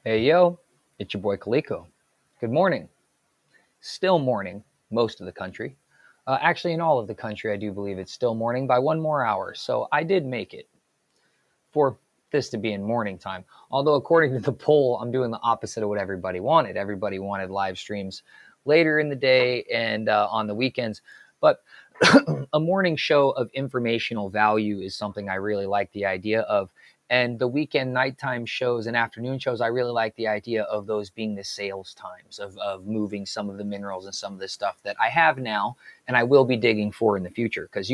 Hey yo, it's your boy Caleko. Good morning. Still morning, most of the country. Actually, in all of the country, I do believe it's still morning by one more hour. So I did make it for this to be in morning time. Although, according to the poll, I'm doing the opposite of what everybody wanted. Everybody wanted live streams later in the day and on the weekends. But a morning show of informational value is something I really like the idea of. And the weekend nighttime shows and afternoon shows, I really like the idea of those being the sales times of moving some of the minerals and some of the stuff that I have now and I will be digging for in the future. Because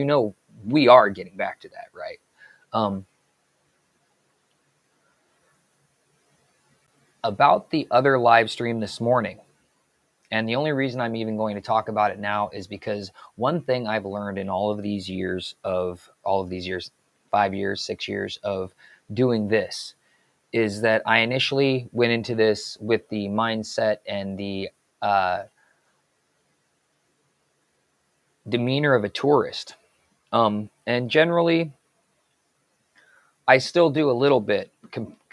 we are getting back to that, right? About the other live stream this morning, and the only reason I'm even going to talk about it now is because one thing I've learned in all of these years, 5 years, 6 years of doing this, is that I initially went into this with the mindset and the demeanor of a tourist. And generally, I still do a little bit,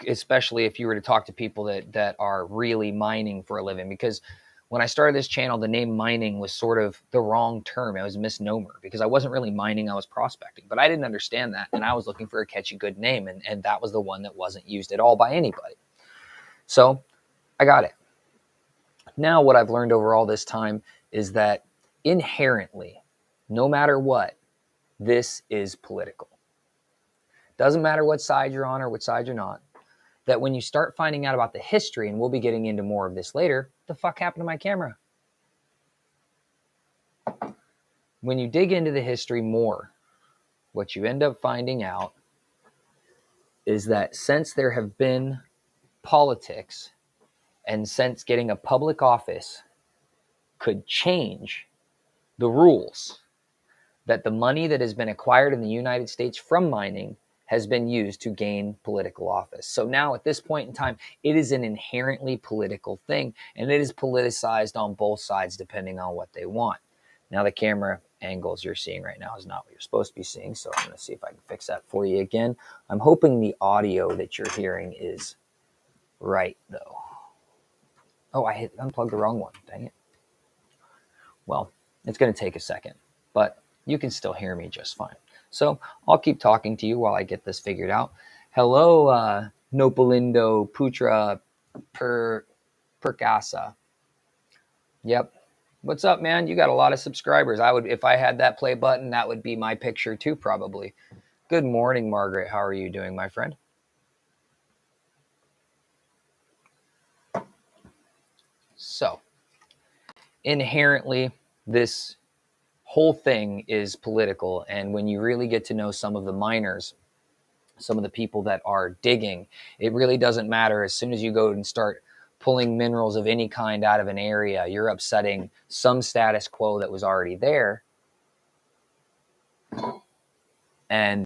especially if you were to talk to people that are really mining for a living. Because when I started this channel, the name mining was sort of the wrong term. It was a misnomer because I wasn't really mining, I was prospecting. But I didn't understand that, and I was looking for a catchy, good name, and that was the one that wasn't used at all by anybody. So I got it. Now what I've learned over all this time is that inherently, no matter what, this is political. Doesn't matter what side you're on or what side you're not. That when you start finding out about the history, and we'll be getting into more of this later, the fuck happened to my camera? When you dig into the history more, what you end up finding out is that since there have been politics and since getting a public office could change the rules, that the money that has been acquired in the United States from mining has been used to gain political office. So now at this point in time, it is an inherently political thing, and it is politicized on both sides depending on what they want. Now the camera angles you're seeing right now is not what you're supposed to be seeing, so I'm going to see if I can fix that for you again. I'm hoping the audio that you're hearing is right, though. Oh, I unplugged the wrong one. Dang it. Well, it's going to take a second, but you can still hear me just fine. So I'll keep talking to you while I get this figured out. Hello, Nopolindo Putra Perkasa. Yep. What's up, man? You got a lot of subscribers. If I had that play button, that would be my picture too, probably. Good morning, Margaret. How are you doing, my friend? So, inherently, this whole thing is political. And when you really get to know some of the miners, some of the people that are digging, it really doesn't matter. As soon as you go and start pulling minerals of any kind out of an area, you're upsetting some status quo that was already there. And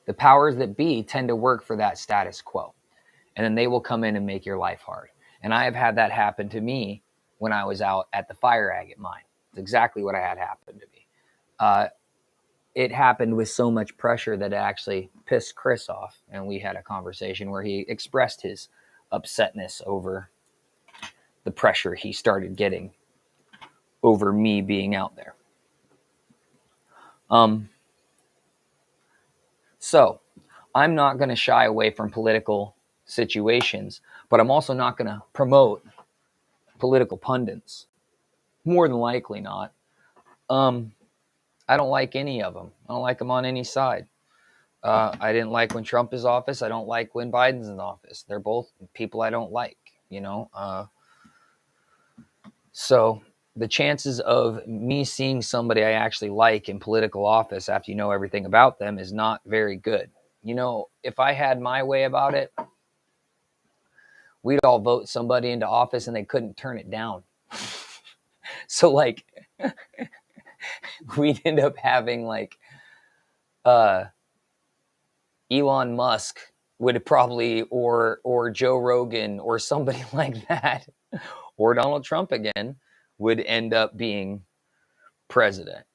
the powers that be tend to work for that status quo. And then they will come in and make your life hard. And I have had that happen to me when I was out at the fire agate mine. It's exactly what I had happen to me. It happened with so much pressure that it actually pissed Chris off. And we had a conversation where he expressed his upsetness over the pressure he started getting over me being out there. So I'm not going to shy away from political situations, but I'm also not going to promote political pundits. More than likely not. I don't like any of them. I don't like them on any side. I didn't like when Trump is in office. I don't like when Biden's in office. They're both people I don't like, So the chances of me seeing somebody I actually like in political office after you know everything about them is not very good. If I had my way about it, we'd all vote somebody into office and they couldn't turn it down. So we'd end up having Elon Musk would probably, or Joe Rogan or somebody like that, or Donald Trump again, would end up being president.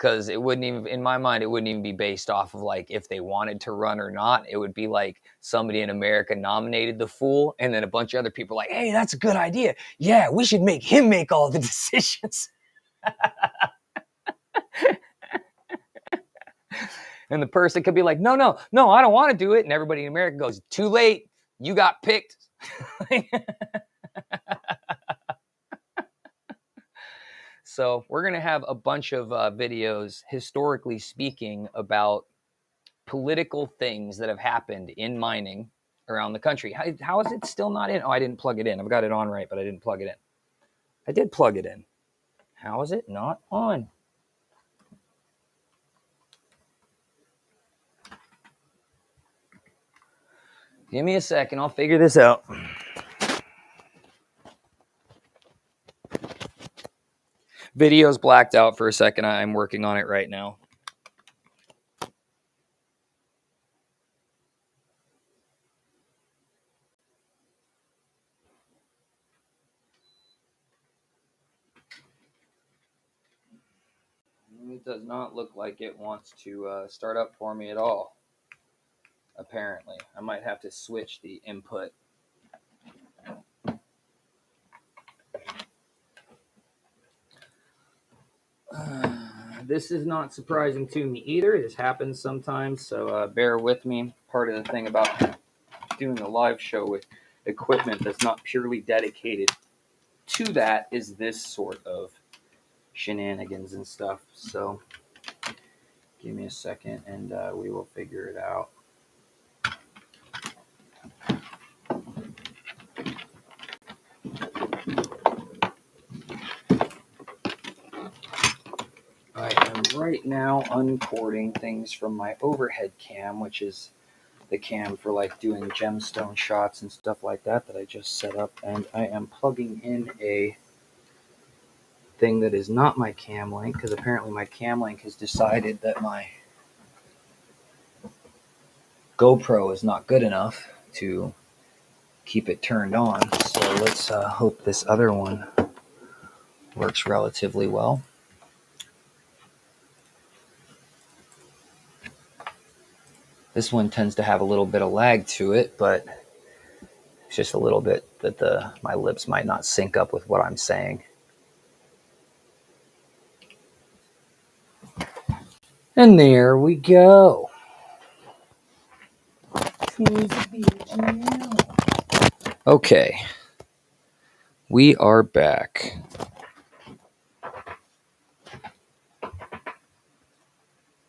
because it wouldn't even, in my mind, it wouldn't even be based off of like if they wanted to run or not. It would be like somebody in America nominated the fool, and then a bunch of other people are like, hey, that's a good idea. Yeah, we should make him make all the decisions. And the person could be like, no, I don't want to do it. And everybody in America goes, too late. You got picked. So we're going to have a bunch of videos, historically speaking, about political things that have happened in mining around the country. How is it still not in? Oh, I didn't plug it in. I've got it on right, but I didn't plug it in. I did plug it in. How is it not on? Give me a second. I'll figure this out. Video's blacked out for a second. I'm working on it right now. It does not look like it wants to start up for me at all. Apparently, I might have to switch the input. This is not surprising to me either. This happens sometimes, so bear with me. Part of the thing about doing a live show with equipment that's not purely dedicated to that is this sort of shenanigans and stuff. So give me a second and we will figure it out. I am right now uncording things from my overhead cam, which is the cam for like doing gemstone shots and stuff like that I just set up, and I am plugging in a thing that is not my cam link because apparently my cam link has decided that my GoPro is not good enough to keep it turned on. So let's hope this other one works relatively well. This one tends to have a little bit of lag to it, but it's just a little bit that my lips might not sync up with what I'm saying. And there we go. Okay. We are back.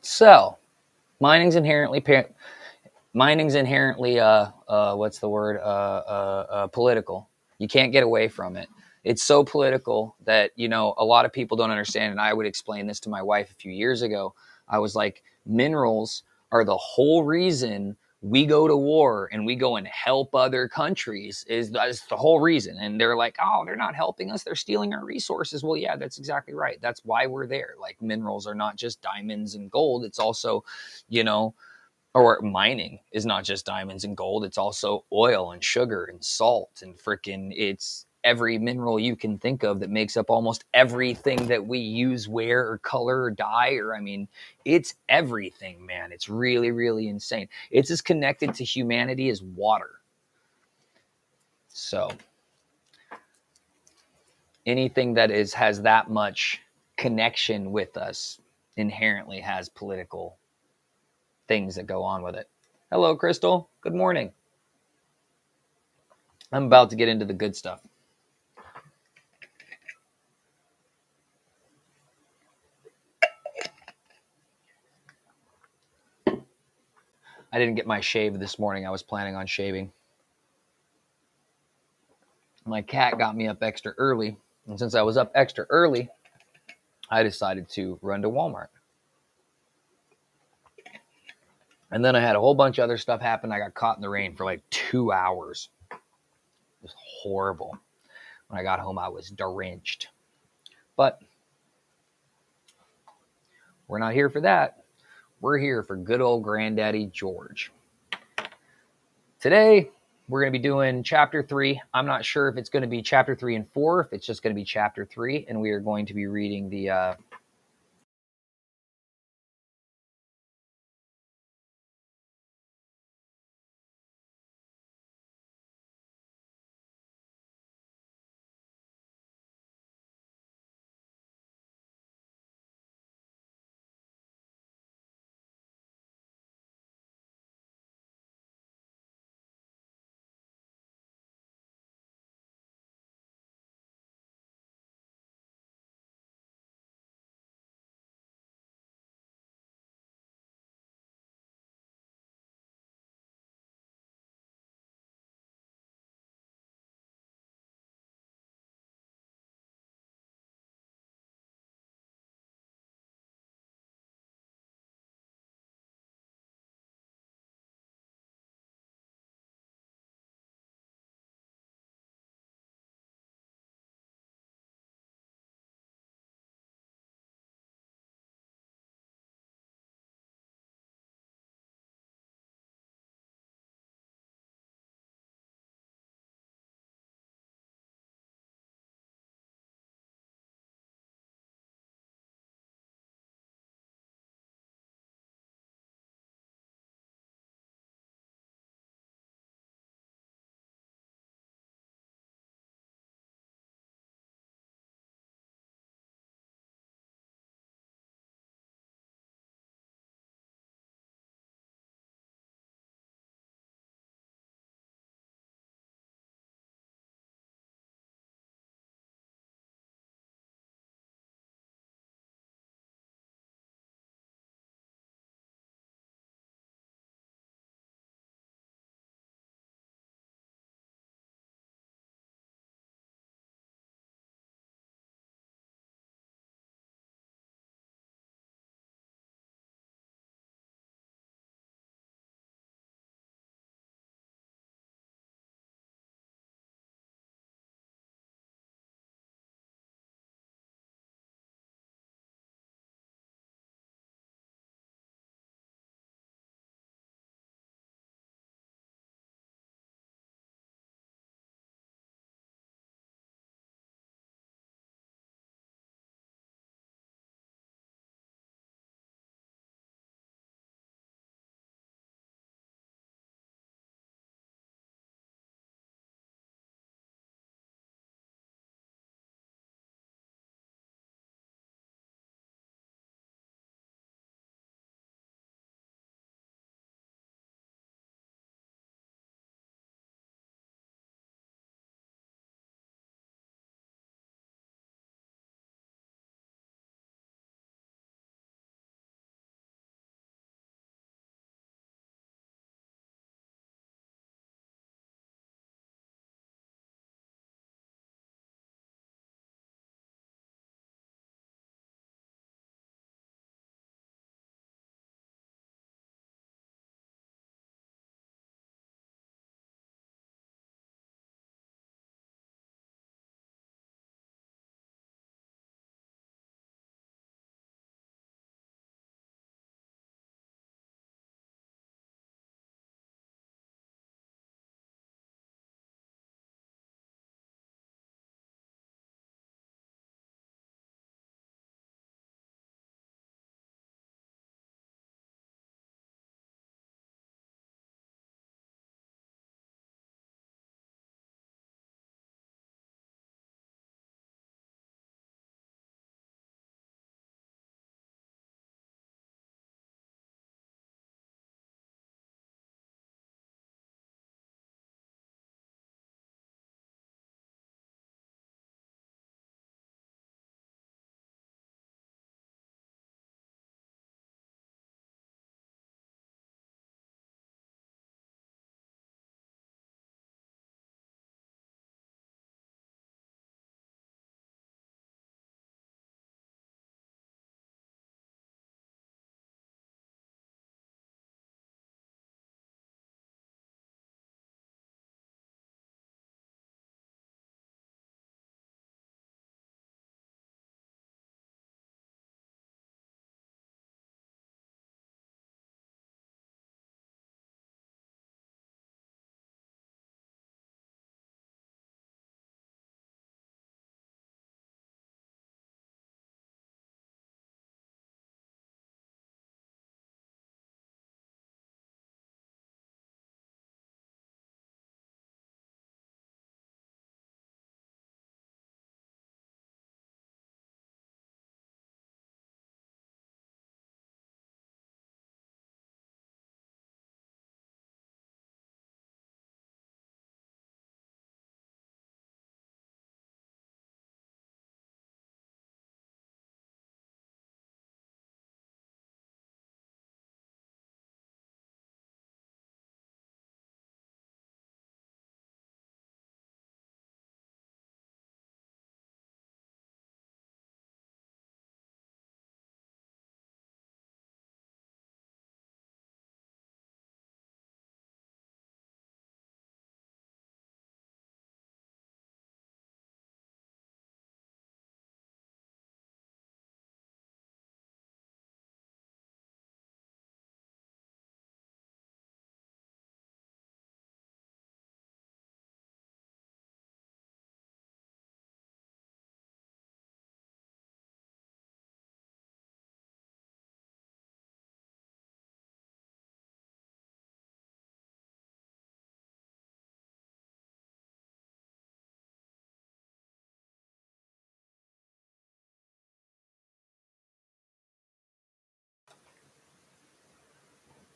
So, mining's inherently what's the word? Political. You can't get away from it. It's so political that, you know, a lot of people don't understand. And I would explain this to my wife a few years ago. I was like, minerals are the whole reason we go to war and we go and help other countries. That's the whole reason. And they're like, oh, they're not helping us. They're stealing our resources. Well, yeah, that's exactly right. That's why we're there. Like, minerals are not just diamonds and gold. It's also, you know, or mining is not just diamonds and gold. It's also oil and sugar and salt and freaking, it's every mineral you can think of that makes up almost everything that we use, wear, or color, or dye, or I mean, it's everything, man. It's really, really insane. It's as connected to humanity as water. So anything that has that much connection with us inherently has political things that go on with it. Hello, Crystal. Good morning. I'm about to get into the good stuff. I didn't get my shave this morning. I was planning on shaving. My cat got me up extra early. And since I was up extra early, I decided to run to Walmart. And then I had a whole bunch of other stuff happen. I got caught in the rain for like 2 hours. It was horrible. When I got home, I was drenched. But we're not here for that. We're here for good old Granddaddy George. Today, we're going to be doing chapter 3. I'm not sure if it's going to be chapter 3 and 4, if it's just going to be chapter 3. And we are going to be reading the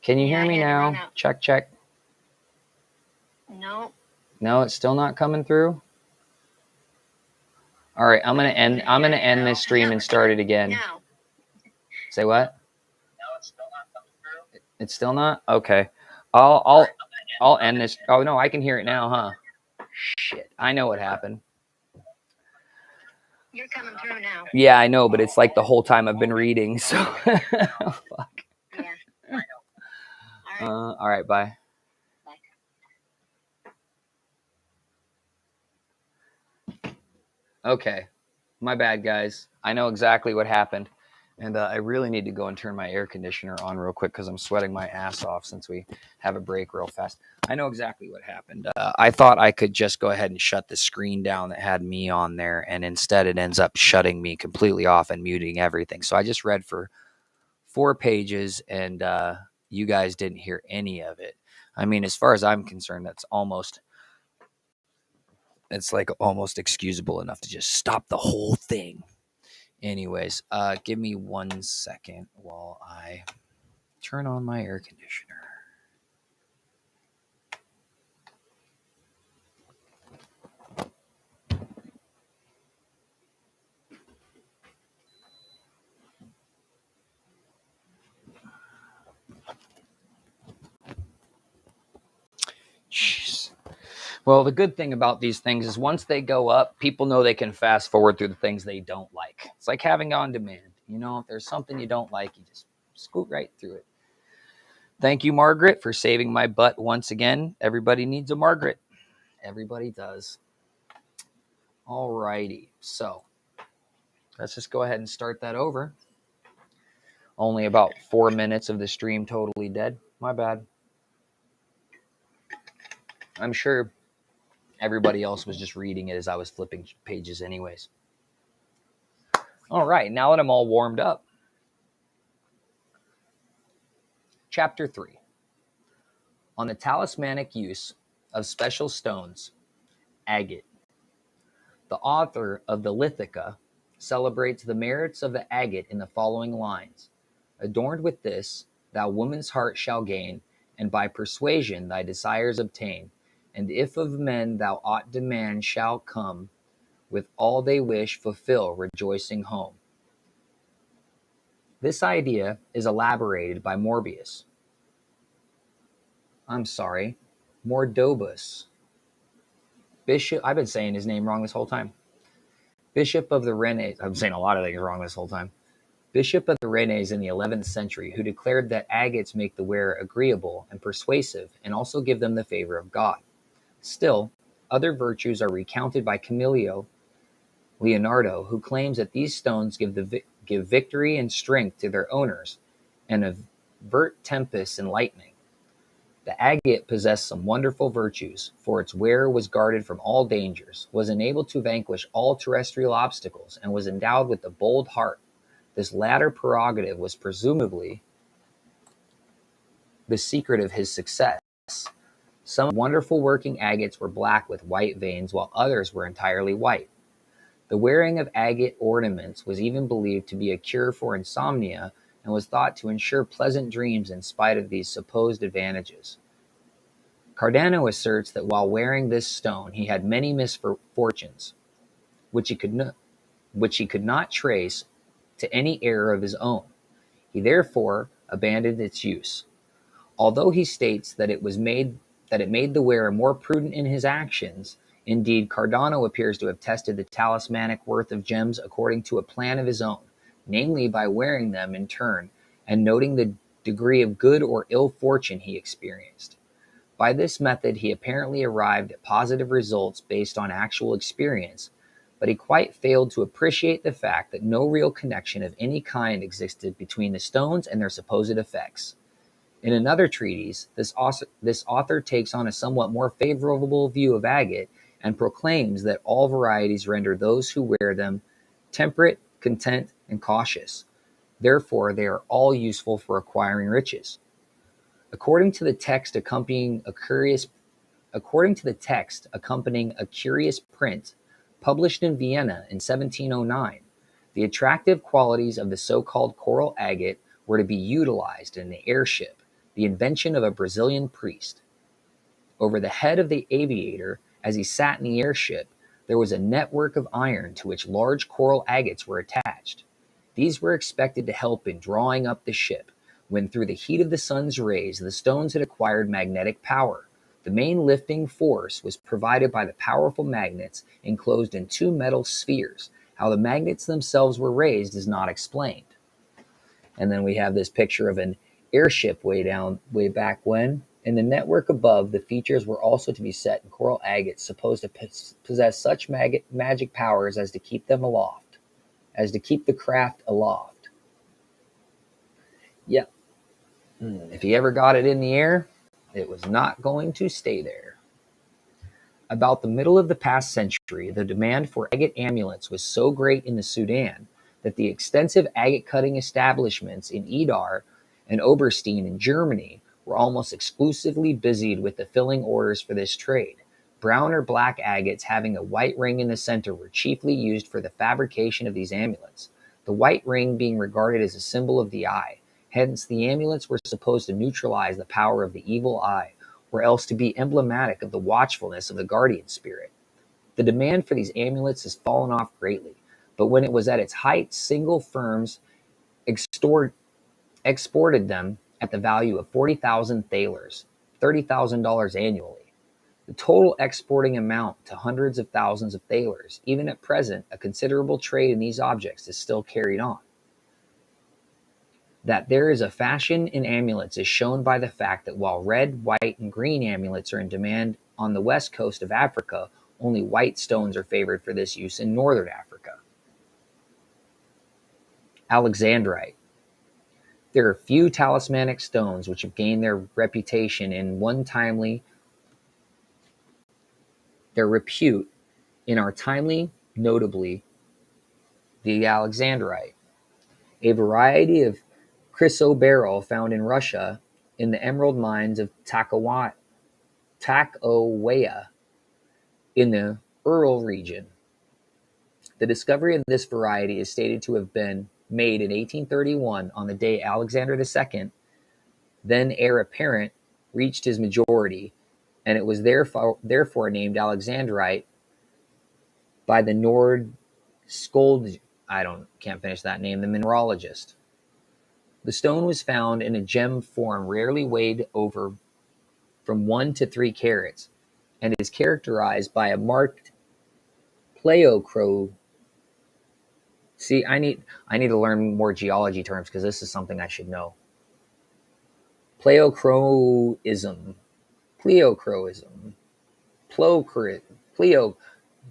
Can you hear me now? Check, check. No. No, it's still not coming through. All right, I'm gonna end this stream and start it again. No. Say what? No, it's still not coming through. It's still not? Okay. I'll end this. Oh no, I can hear it now, huh? Shit. I know what happened. You're coming through now. Yeah, I know, but it's like the whole time I've been reading, so fuck. Yeah. I know. All right, bye. Okay. My bad, guys. I know exactly what happened. And I really need to go and turn my air conditioner on real quick because I'm sweating my ass off since we have a break real fast. I know exactly what happened. I thought I could just go ahead and shut the screen down that had me on there, and instead it ends up shutting me completely off and muting everything. So I just read for 4 pages, and you guys didn't hear any of it. I mean, as far as I'm concerned, it's like almost excusable enough to just stop the whole thing. Anyways, give me 1 second while I turn on my air conditioner. Jeez. Well, the good thing about these things is once they go up, people know they can fast forward through the things they don't like. It's like having on demand. You know, if there's something you don't like, you just scoot right through it. Thank you, Margaret, for saving my butt once again. Everybody needs a Margaret. Everybody does. All righty. So let's just go ahead and start that over. Only about 4 minutes of the stream totally dead. My bad. I'm sure everybody else was just reading it as I was flipping pages anyways. All right, now that I'm all warmed up. Chapter 3. On the talismanic use of special stones, agate. The author of the Lithica celebrates the merits of the agate in the following lines. Adorned with this, thou woman's heart shall gain, and by persuasion thy desires obtain. And if of men thou aught demand shall come, with all they wish fulfill, rejoicing home. This idea is elaborated by Mordobus. Bishop, I've been saying his name wrong this whole time. Bishop of the Rennes, I'm saying a lot of things wrong this whole time. Bishop of the Rennes in the 11th century, who declared that agates make the wearer agreeable and persuasive and also give them the favor of God. Still, other virtues are recounted by Camillo Leonardo, who claims that these stones give victory and strength to their owners and avert tempests and lightning. The agate possessed some wonderful virtues, for its wearer was guarded from all dangers, was enabled to vanquish all terrestrial obstacles, and was endowed with a bold heart. This latter prerogative was presumably the secret of his success. Some wonderful working agates were black with white veins, while others were entirely white. The wearing of agate ornaments was even believed to be a cure for insomnia and was thought to ensure pleasant dreams in spite of these supposed advantages. Cardano asserts that while wearing this stone he had many misfortunes, which he could not trace to any error of his own. He therefore abandoned its use. Although he states that it made the wearer more prudent in his actions, indeed Cardano appears to have tested the talismanic worth of gems according to a plan of his own, namely by wearing them in turn and noting the degree of good or ill fortune he experienced. By this method he apparently arrived at positive results based on actual experience, but he quite failed to appreciate the fact that no real connection of any kind existed between the stones and their supposed effects. In another treatise, this author takes on a somewhat more favorable view of agate and proclaims that all varieties render those who wear them temperate, content, and cautious. Therefore, they are all useful for acquiring riches. According to the text accompanying a curious print published in Vienna in 1709, the attractive qualities of the so-called coral agate were to be utilized in the airship, the invention of a Brazilian priest. Over the head of the aviator, as he sat in the airship, there was a network of iron to which large coral agates were attached. These were expected to help in drawing up the ship, when through the heat of the sun's rays the stones had acquired magnetic power. The main lifting force was provided by the powerful magnets enclosed in two metal spheres. How the magnets themselves were raised is not explained. And then we have this picture of an airship way back when. In the network above, the features were also to be set in coral agates supposed to possess such magic powers as to keep them aloft, as to keep the craft aloft. Yep. If you ever got it in the air, it was not going to stay there. About the middle of the past century, the demand for agate amulets was so great in the Sudan that the extensive agate-cutting establishments in Idar and Oberstein in Germany were almost exclusively busied with the filling orders for this trade. Brown or black agates having a white ring in the center were chiefly used for the fabrication of these amulets, the white ring being regarded as a symbol of the eye. Hence, the amulets were supposed to neutralize the power of the evil eye, or else to be emblematic of the watchfulness of the guardian spirit. The demand for these amulets has fallen off greatly, but when it was at its height, single firms exported them at the value of 40,000 thalers, $30,000 annually. The total exporting amount to hundreds of thousands of thalers. Even at present, a considerable trade in these objects is still carried on. That there is a fashion in amulets is shown by the fact that while red, white, and green amulets are in demand on the west coast of Africa, only white stones are favored for this use in northern Africa. Alexandrite. There are few talismanic stones which have gained their reputation in their repute in our timely, notably the Alexandrite, a variety of chrysoberyl found in Russia in the emerald mines of Takawaya in the Ural region. The discovery of this variety is stated to have been made in 1831 on the day Alexander II, then heir apparent, reached his majority, and it was therefore named Alexandrite by the can't finish that name, the mineralogist. The stone was found in a gem form rarely weighed over from 1 to 3 carats, and is characterized by a marked pleochroism. See, I need to learn more geology terms because this is something I should know. Pleochroism.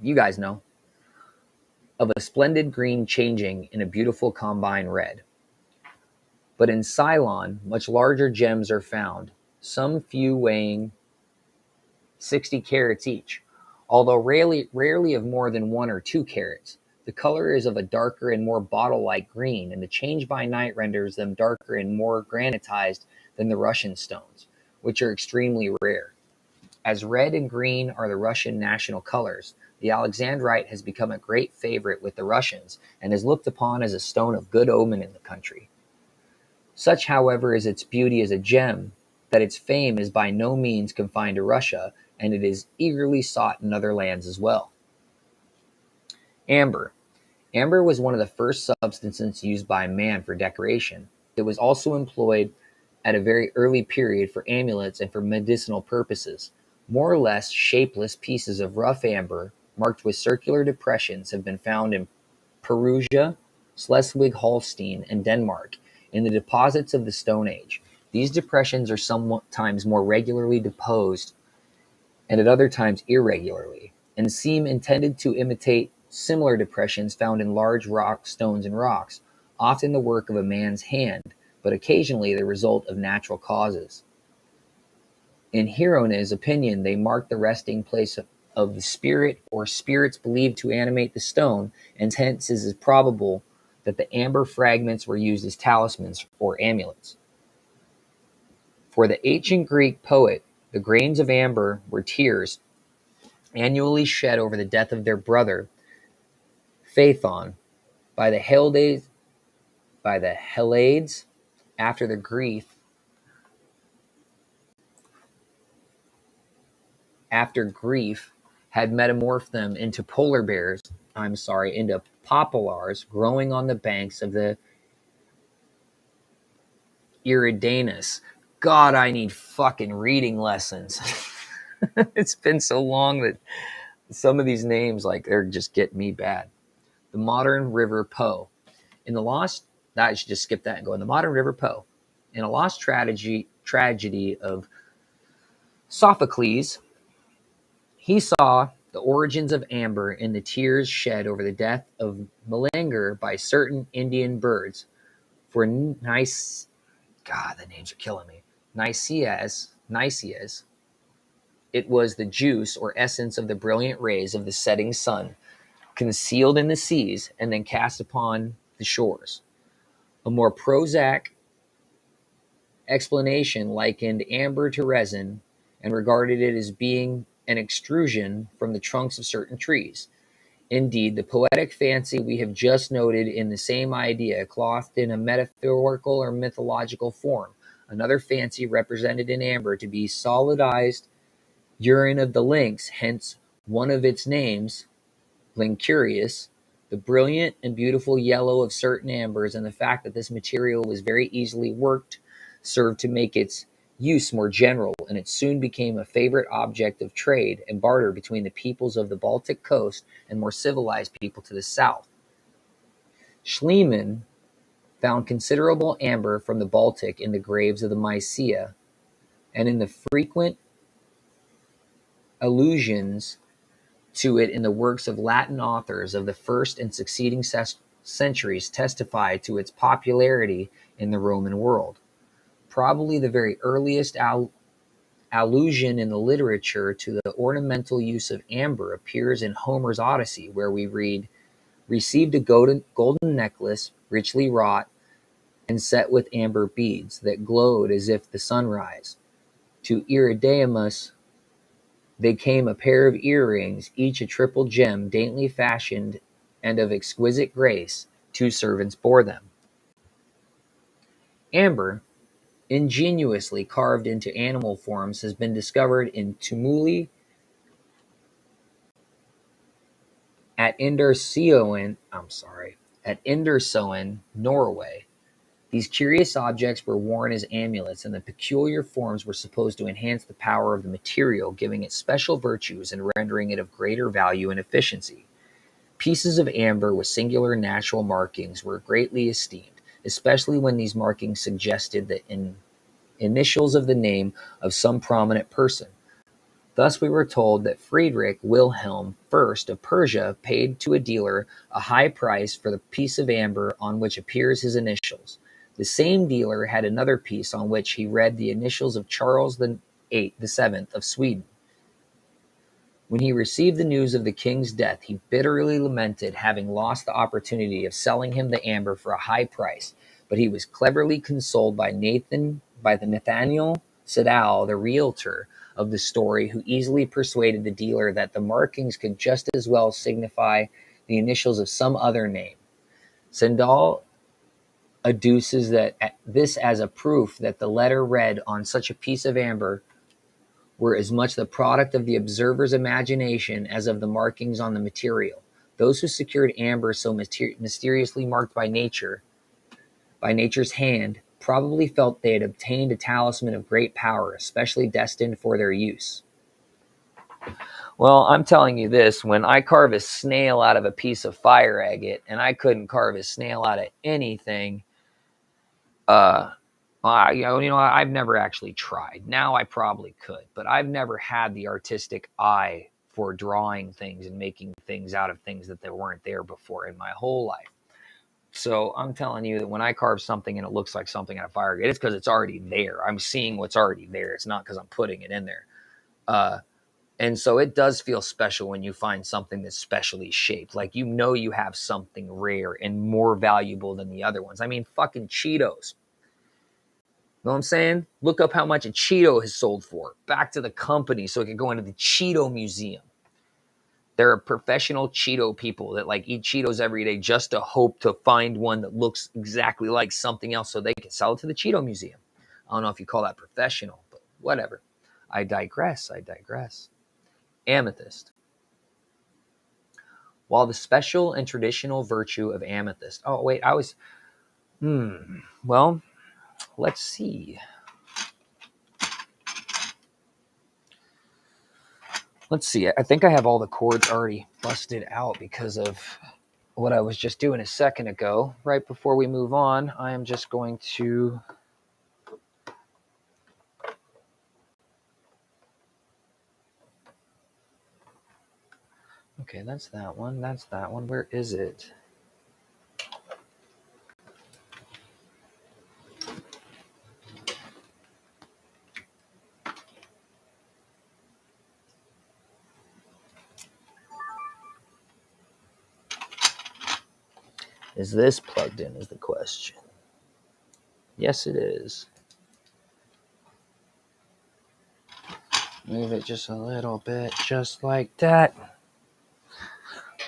You guys know. Of a splendid green changing in a beautiful combine red. But in Ceylon, much larger gems are found, some few weighing 60 carats each, although rarely of more than 1 or 2 carats. The color is of a darker and more bottle-like green, and the change by night renders them darker and more granitized than the Russian stones, which are extremely rare. As red and green are the Russian national colors, the Alexandrite has become a great favorite with the Russians and is looked upon as a stone of good omen in the country. Such, however, is its beauty as a gem, that its fame is by no means confined to Russia, and it is eagerly sought in other lands as well. Amber. Amber was one of the first substances used by man for decoration. It was also employed at a very early period for amulets and for medicinal purposes. More or less shapeless pieces of rough amber, marked with circular depressions, have been found in Perugia, Schleswig-Holstein, and Denmark, in the deposits of the Stone Age. These depressions are sometimes more regularly deposed and at other times irregularly, and seem intended to imitate similar depressions found in large stones and rocks, often the work of a man's hand, but occasionally the result of natural causes. In Hieron's opinion, they mark the resting place of the spirit or spirits believed to animate the stone, and hence it is probable that the amber fragments were used as talismans or amulets. For the ancient Greek poet, the grains of amber were tears annually shed over the death of their brother Phaethon by the Hellades after the grief after grief had metamorphed them into into poplars growing on the banks of the Eridanus. God, I need fucking reading lessons. It's been so long that some of these names, like, they're just getting me bad. The modern River Po. In the lost, I should just skip that and go in the modern River Po. In a lost tragedy of Sophocles, he saw the origins of amber in the tears shed over the death of Meleager by certain Indian birds. For nice, God, the names are killing me. Nicias, it was the juice or essence of the brilliant rays of the setting sun, concealed in the seas and then cast upon the shores. A more prosaic explanation likened amber to resin and regarded it as being an extrusion from the trunks of certain trees. Indeed, the poetic fancy we have just noted in the same idea, clothed in a metaphorical or mythological form. Another fancy represented in amber to be solidized urine of the lynx, hence one of its names, Lincurius. The brilliant and beautiful yellow of certain ambers and the fact that this material was very easily worked served to make its use more general, and it soon became a favorite object of trade and barter between the peoples of the Baltic coast and more civilized people to the south. Schliemann found considerable amber from the Baltic in the graves of the Mysia, and in the frequent allusions to it in the works of Latin authors of the first and succeeding centuries testify to its popularity in the Roman world. Probably the very earliest allusion in the literature to the ornamental use of amber appears in Homer's Odyssey, where we read, "Received a golden necklace, richly wrought, and set with amber beads, that glowed as if the sunrise. To Eridamus they came a pair of earrings, each a triple gem, daintily fashioned and of exquisite grace. 2 servants bore them." Amber, ingeniously carved into animal forms, has been discovered in tumuli at Indersoen, Norway. These curious objects were worn as amulets, and the peculiar forms were supposed to enhance the power of the material, giving it special virtues and rendering it of greater value and efficiency. Pieces of amber with singular natural markings were greatly esteemed, especially when these markings suggested the initials of the name of some prominent person. Thus we were told that Friedrich Wilhelm I of Persia paid to a dealer a high price for the piece of amber on which appears his initials. The same dealer had another piece on which he read the initials of Charles VII of Sweden. When he received the news of the king's death, he bitterly lamented having lost the opportunity of selling him the amber for a high price, but he was cleverly consoled by Nathaniel Siddall, the realtor of the story, who easily persuaded the dealer that the markings could just as well signify the initials of some other name. Siddall adduces this as a proof that the letter read on such a piece of amber were as much the product of the observer's imagination as of the markings on the material. Those who secured amber so mysteriously marked by nature's hand, probably felt they had obtained a talisman of great power, especially destined for their use. Well, I'm telling you this, when I carve a snail out of a piece of fire agate, and I couldn't carve a snail out of anything, I've never actually tried. Now I probably could, but I've never had the artistic eye for drawing things and making things out of things that weren't there before in my whole life. So I'm telling you that when I carve something and it looks like something out of fire, it's because it's already there. I'm seeing what's already there. It's not because I'm putting it in there. And so it does feel special when you find something that's specially shaped. Like, you have something rare and more valuable than the other ones. I mean, fucking Cheetos. Know what I'm saying? Look up how much a Cheeto has sold for. Back to the company so it can go into the Cheeto Museum. There are professional Cheeto people that eat Cheetos every day just to hope to find one that looks exactly like something else so they can sell it to the Cheeto Museum. I don't know if you call that professional, but whatever. I digress. Amethyst. While the special and traditional virtue of amethyst... Oh, wait, I was... Well, let's see. I think I have all the chords already busted out because of what I was just doing a second ago. Right before we move on, I am just going to... Okay, that's that one. That's that one. Where is it? Is this plugged in is the question. Yes, it is. Move it just a little bit, just like that.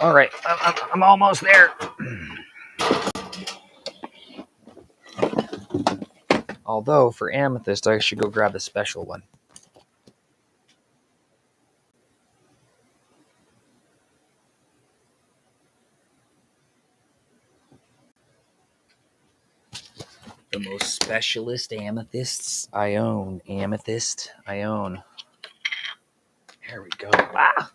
All right, I'm almost there. Although, for amethyst, I should go grab the special one. The most specialist amethysts I own. Amethyst I own. There we go. Ah!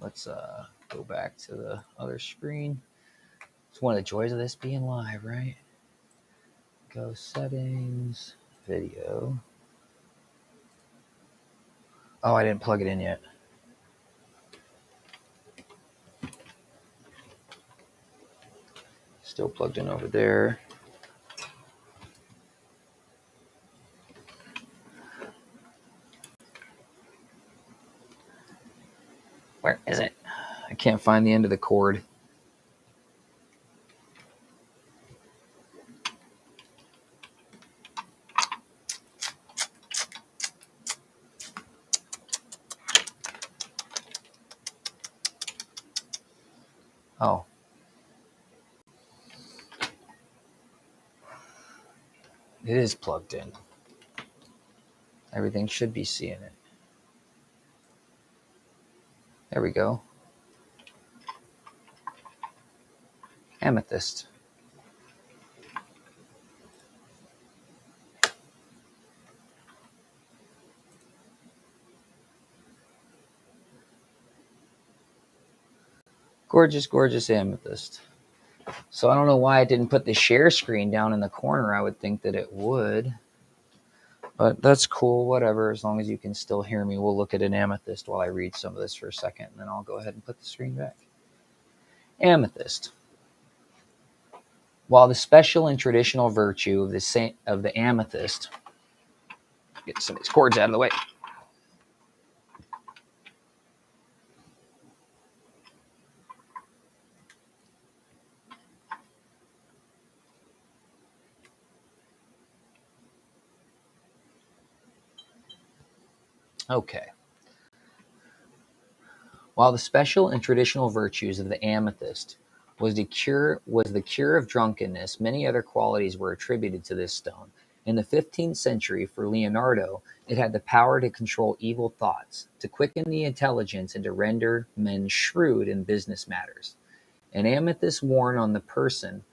Let's go back to the other screen. It's one of the joys of this being live, right? Go settings, video. Oh, I didn't plug it in yet. Still plugged in over there. Where is it? I can't find the end of the cord. Oh. It is plugged in. Everything should be seeing it. There we go. Amethyst. Gorgeous, gorgeous amethyst. So I don't know why I didn't put the share screen down in the corner. I would think that it would. But that's cool, whatever, as long as you can still hear me. We'll look at an amethyst while I read some of this for a second, and then I'll go ahead and put the screen back. Amethyst. While the special and traditional virtue of the amethyst... Get some of these cords out of the way. Okay. While the special and traditional virtues of the amethyst was the cure of drunkenness, many other qualities were attributed to this stone. In the 15th century, for Leonardo, it had the power to control evil thoughts, to quicken the intelligence, and to render men shrewd in business matters. An amethyst worn on the person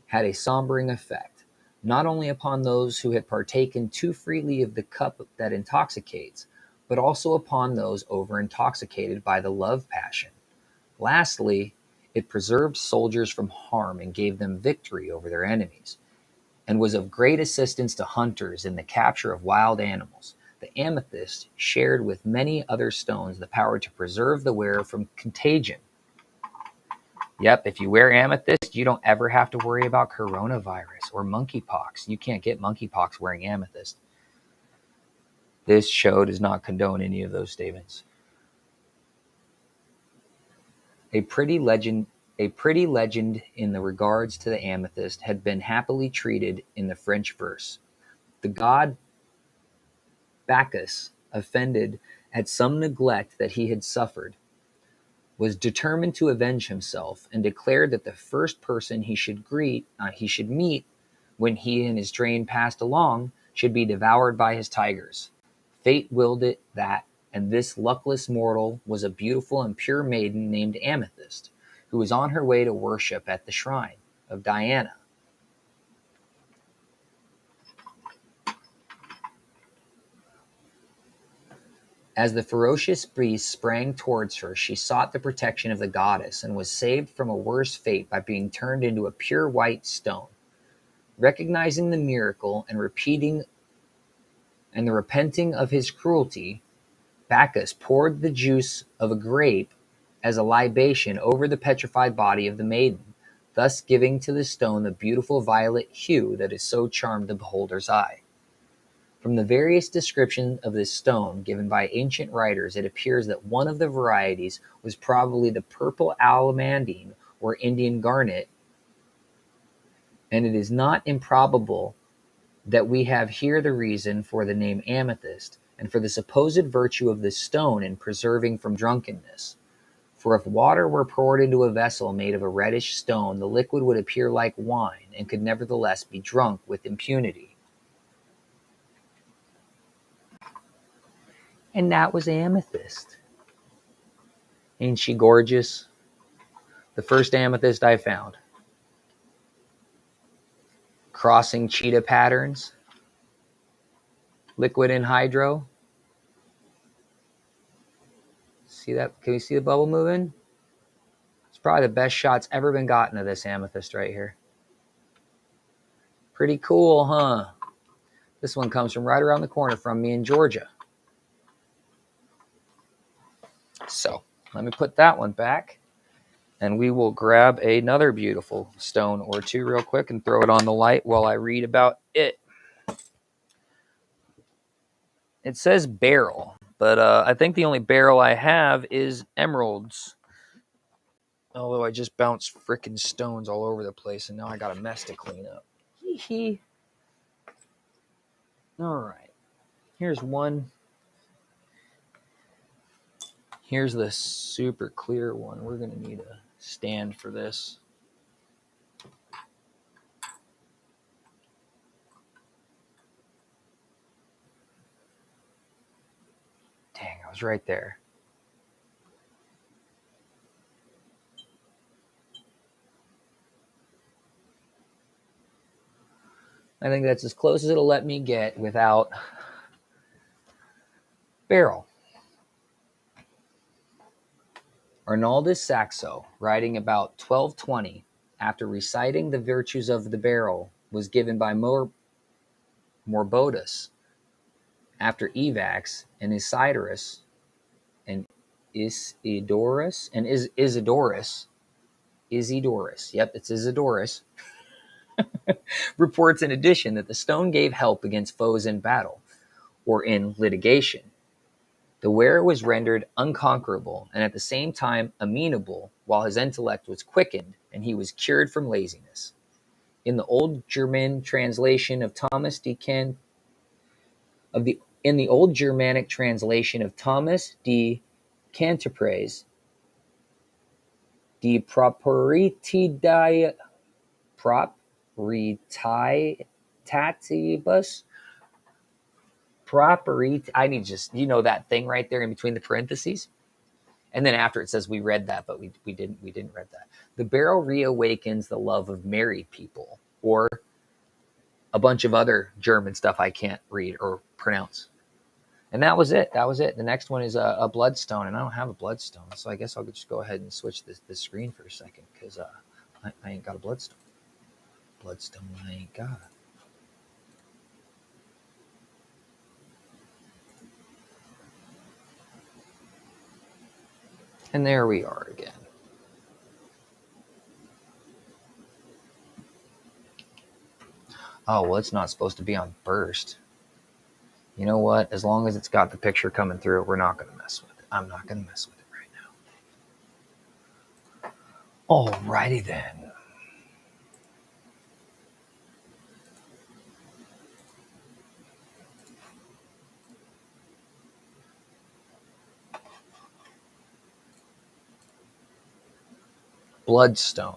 had a sombering effect, not only upon those who had partaken too freely of the cup that intoxicates, but also upon those over-intoxicated by the love passion. Lastly, it preserved soldiers from harm and gave them victory over their enemies, and was of great assistance to hunters in the capture of wild animals. The amethyst shared with many other stones the power to preserve the wearer from contagion. Yep, if you wear amethyst, you don't ever have to worry about coronavirus or monkeypox. You can't get monkeypox wearing amethyst. This show does not condone any of those statements. A pretty legend in the regards to the amethyst had been happily treated in the French verse. The god Bacchus, offended at some neglect that he had suffered, was determined to avenge himself, and declared that the first person he should meet when he and his train passed along should be devoured by his tigers. Fate willed it that, and this luckless mortal was a beautiful and pure maiden named Amethyst, who was on her way to worship at the shrine of Diana. As the ferocious beast sprang towards her, she sought the protection of the goddess and was saved from a worse fate by being turned into a pure white stone. Recognizing the miracle and the repenting of his cruelty, Bacchus poured the juice of a grape as a libation over the petrified body of the maiden, thus giving to the stone the beautiful violet hue that has so charmed the beholder's eye. From the various descriptions of this stone given by ancient writers, it appears that one of the varieties was probably the purple almandine or Indian garnet, and it is not improbable that we have here the reason for the name amethyst, and for the supposed virtue of this stone in preserving from drunkenness. For if water were poured into a vessel made of a reddish stone, the liquid would appear like wine, and could nevertheless be drunk with impunity. And that was amethyst. Ain't she gorgeous? The first amethyst I found. Crossing cheetah patterns. Liquid and hydro. See that? Can you see the bubble moving? It's probably the best shot's ever been gotten of this amethyst right here. Pretty cool, huh? This one comes from right around the corner from me in Georgia. So let me put that one back, and we will grab another beautiful stone or two real quick and throw it on the light while I read about it. It says beryl, but I think the only beryl I have is emeralds. Although I just bounced frickin' stones all over the place, and now I got a mess to clean up. Hee hee. All right. Here's one. Here's the super clear one. We're going to need a stand for this. Dang, I was right there. I think that's as close as it'll let me get without beryl. Arnaldus Saxo, writing about 1220, after reciting the virtues of the beryl, was given by Morbodus after Evax and Isidorus and Isidorus. Yep, it's Isidorus. Reports in addition that the stone gave help against foes in battle or in litigation. The wearer was rendered unconquerable and at the same time amenable, while his intellect was quickened and he was cured from laziness. In the old German translation of Thomas de Can in the old Germanic translation of Thomas de Canterprez, de properitatibus, I need just, that thing right there in between the parentheses. And then after it says we read that, but we didn't read that. The beryl reawakens the love of married people, or a bunch of other German stuff I can't read or pronounce. And that was it. The next one is a bloodstone, and I don't have a bloodstone, so I guess I'll just go ahead and switch this screen for a second, because I ain't got a bloodstone. Bloodstone I ain't got. And there we are again. Oh, well, it's not supposed to be on burst. You know what? As long as it's got the picture coming through, we're not going to mess with it. I'm not going to mess with it right now. Alrighty then. Bloodstone.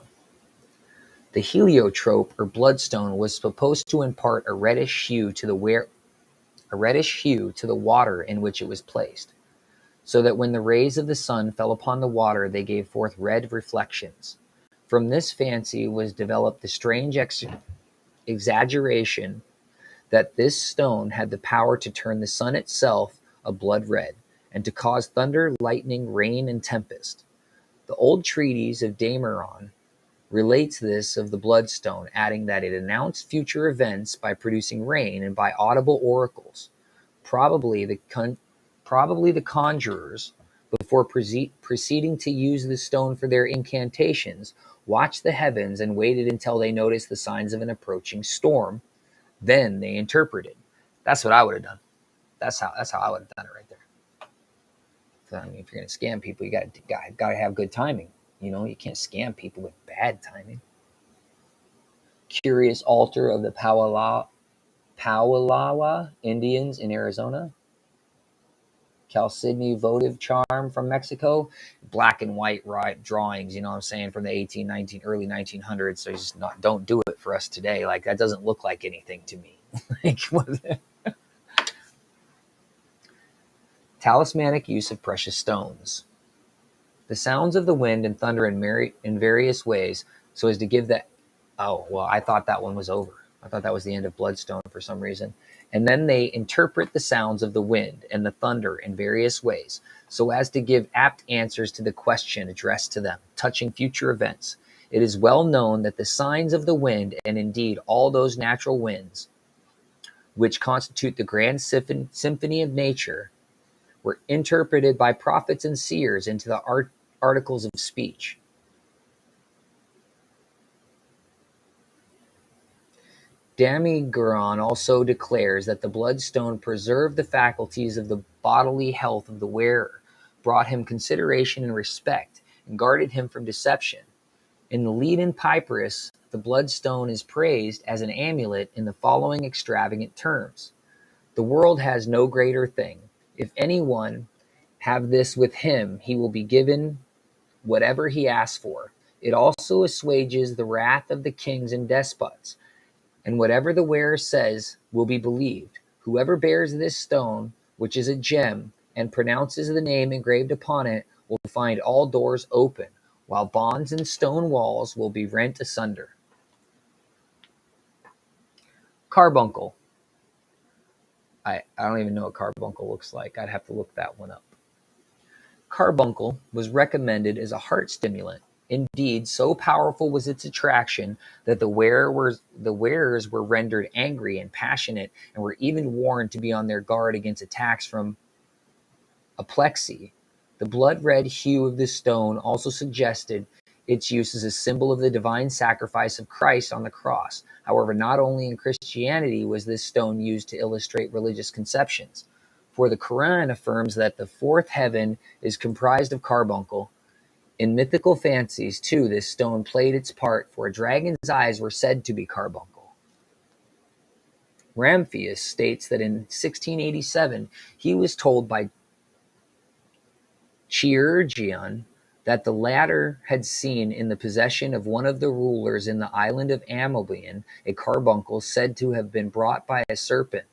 The heliotrope or bloodstone was supposed to impart a reddish hue to the water in which it was placed, so that when the rays of the sun fell upon the water, they gave forth red reflections. From this fancy was developed the strange exaggeration that this stone had the power to turn the sun itself a blood red, and to cause thunder, lightning, rain, and tempest. The old treatise of Dameron relates this of the bloodstone, adding that it announced future events by producing rain and by audible oracles. Probably the conjurers, before proceeding to use the stone for their incantations, watched the heavens and waited until they noticed the signs of an approaching storm. Then they interpreted. That's what I would have done. That's how I would have done it right there. So, I mean, if you're going to scam people, you got to have good timing. You know, you can't scam people with bad timing. Curious altar of the Pawalawa Indians in Arizona. Chalcedony votive charm from Mexico. Black and white drawings, you know what I'm saying, from the early 1900s. So just don't do it for us today. Like, that doesn't look like anything to me. Like, Talismanic use of precious stones. The sounds of the wind and thunder in various ways, so as to give that. Oh, well, I thought that one was over. I thought that was the end of Bloodstone for some reason. And then they interpret the sounds of the wind and the thunder in various ways, so as to give apt answers to the question addressed to them, touching future events. It is well known that the signs of the wind, and indeed all those natural winds, which constitute the grand symphony of nature, were interpreted by prophets and seers into the articles of speech. Damigeron also declares that the bloodstone preserved the faculties of the bodily health of the wearer, brought him consideration and respect, and guarded him from deception. In the Leaden Papyrus, the bloodstone is praised as an amulet in the following extravagant terms. The world has no greater thing. If anyone have this with him, he will be given whatever he asks for. It also assuages the wrath of the kings and despots, and whatever the wearer says will be believed. Whoever bears this stone, which is a gem, and pronounces the name engraved upon it, will find all doors open, while bonds and stone walls will be rent asunder. Carbuncle. I don't even know what carbuncle looks like. I'd have to look that one up. Carbuncle was recommended as a heart stimulant. Indeed, so powerful was its attraction that the wearers were rendered angry and passionate, and were even warned to be on their guard against attacks from apoplexy. The blood-red hue of the stone also suggested its use as a symbol of the divine sacrifice of Christ on the cross. However, not only in Christianity was this stone used to illustrate religious conceptions, for the Quran affirms that the fourth heaven is comprised of carbuncle. In mythical fancies, too, this stone played its part, for a dragon's eyes were said to be carbuncle. Ramphius states that in 1687 he was told by Chirurgeon that the latter had seen in the possession of one of the rulers in the island of Amobian a carbuncle said to have been brought by a serpent.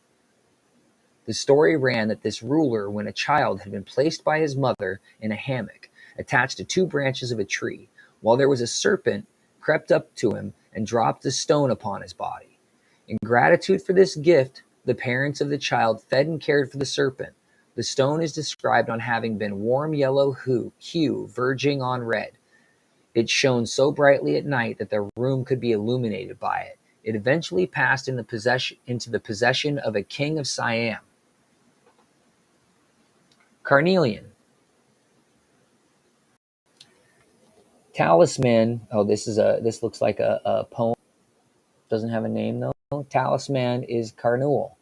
The story ran that this ruler, when a child, had been placed by his mother in a hammock attached to two branches of a tree, while there was a serpent crept up to him and dropped a stone upon his body. In gratitude for this gift, the parents of the child fed and cared for the serpent. The stone is described on having been warm yellow hue verging on red. It shone so brightly at night that the room could be illuminated by it. It eventually passed into the possession of a king of Siam. Carnelian. Talisman. Oh, this looks like a poem. Doesn't have a name though. Talisman is Carnul.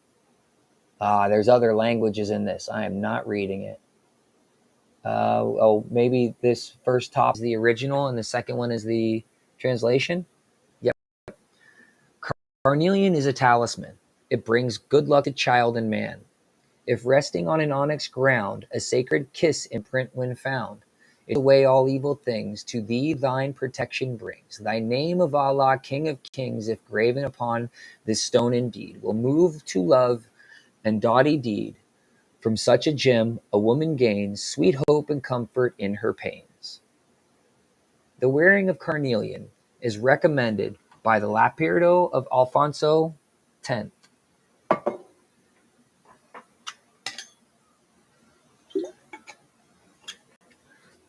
There's other languages in this. I am not reading it. Maybe this first top is the original and the second one is the translation. Yep. Carnelian is a talisman. It brings good luck to child and man. If resting on an onyx ground, a sacred kiss imprint when found. It away all evil things, to thee thine protection brings. Thy name of Allah, King of kings, if graven upon this stone indeed, will move to love and doughty deed. From such a gem a woman gains sweet hope and comfort in her pains. The wearing of carnelian is recommended by the Lapirdo of Alfonso X.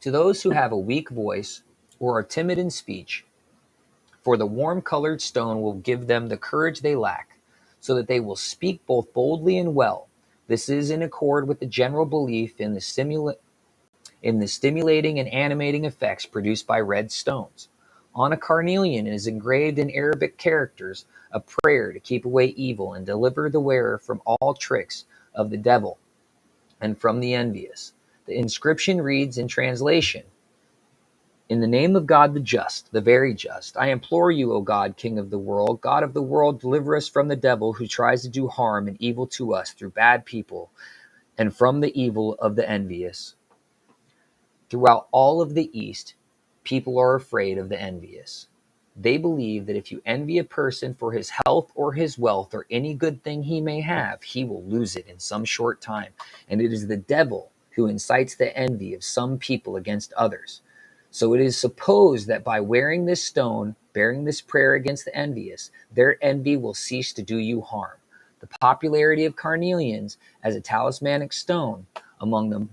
To those who have a weak voice or are timid in speech, for the warm-colored stone will give them the courage they lack, so that they will speak both boldly and well. This is in accord with the general belief in the stimulating and animating effects produced by red stones. On a carnelian is engraved in Arabic characters a prayer to keep away evil and deliver the wearer from all tricks of the devil and from the envious. The inscription reads in translation, in the name of God the just, the very just, I implore you, O God, King of the world, God of the world, deliver us from the devil who tries to do harm and evil to us through bad people, and from the evil of the envious. Throughout all of the East, people are afraid of the envious. They believe that if you envy a person for his health or his wealth or any good thing he may have, he will lose it in some short time. And it is the devil who incites the envy of some people against others. So it is supposed that by wearing this stone, bearing this prayer against the envious, their envy will cease to do you harm. The popularity of carnelians as a talismanic stone among the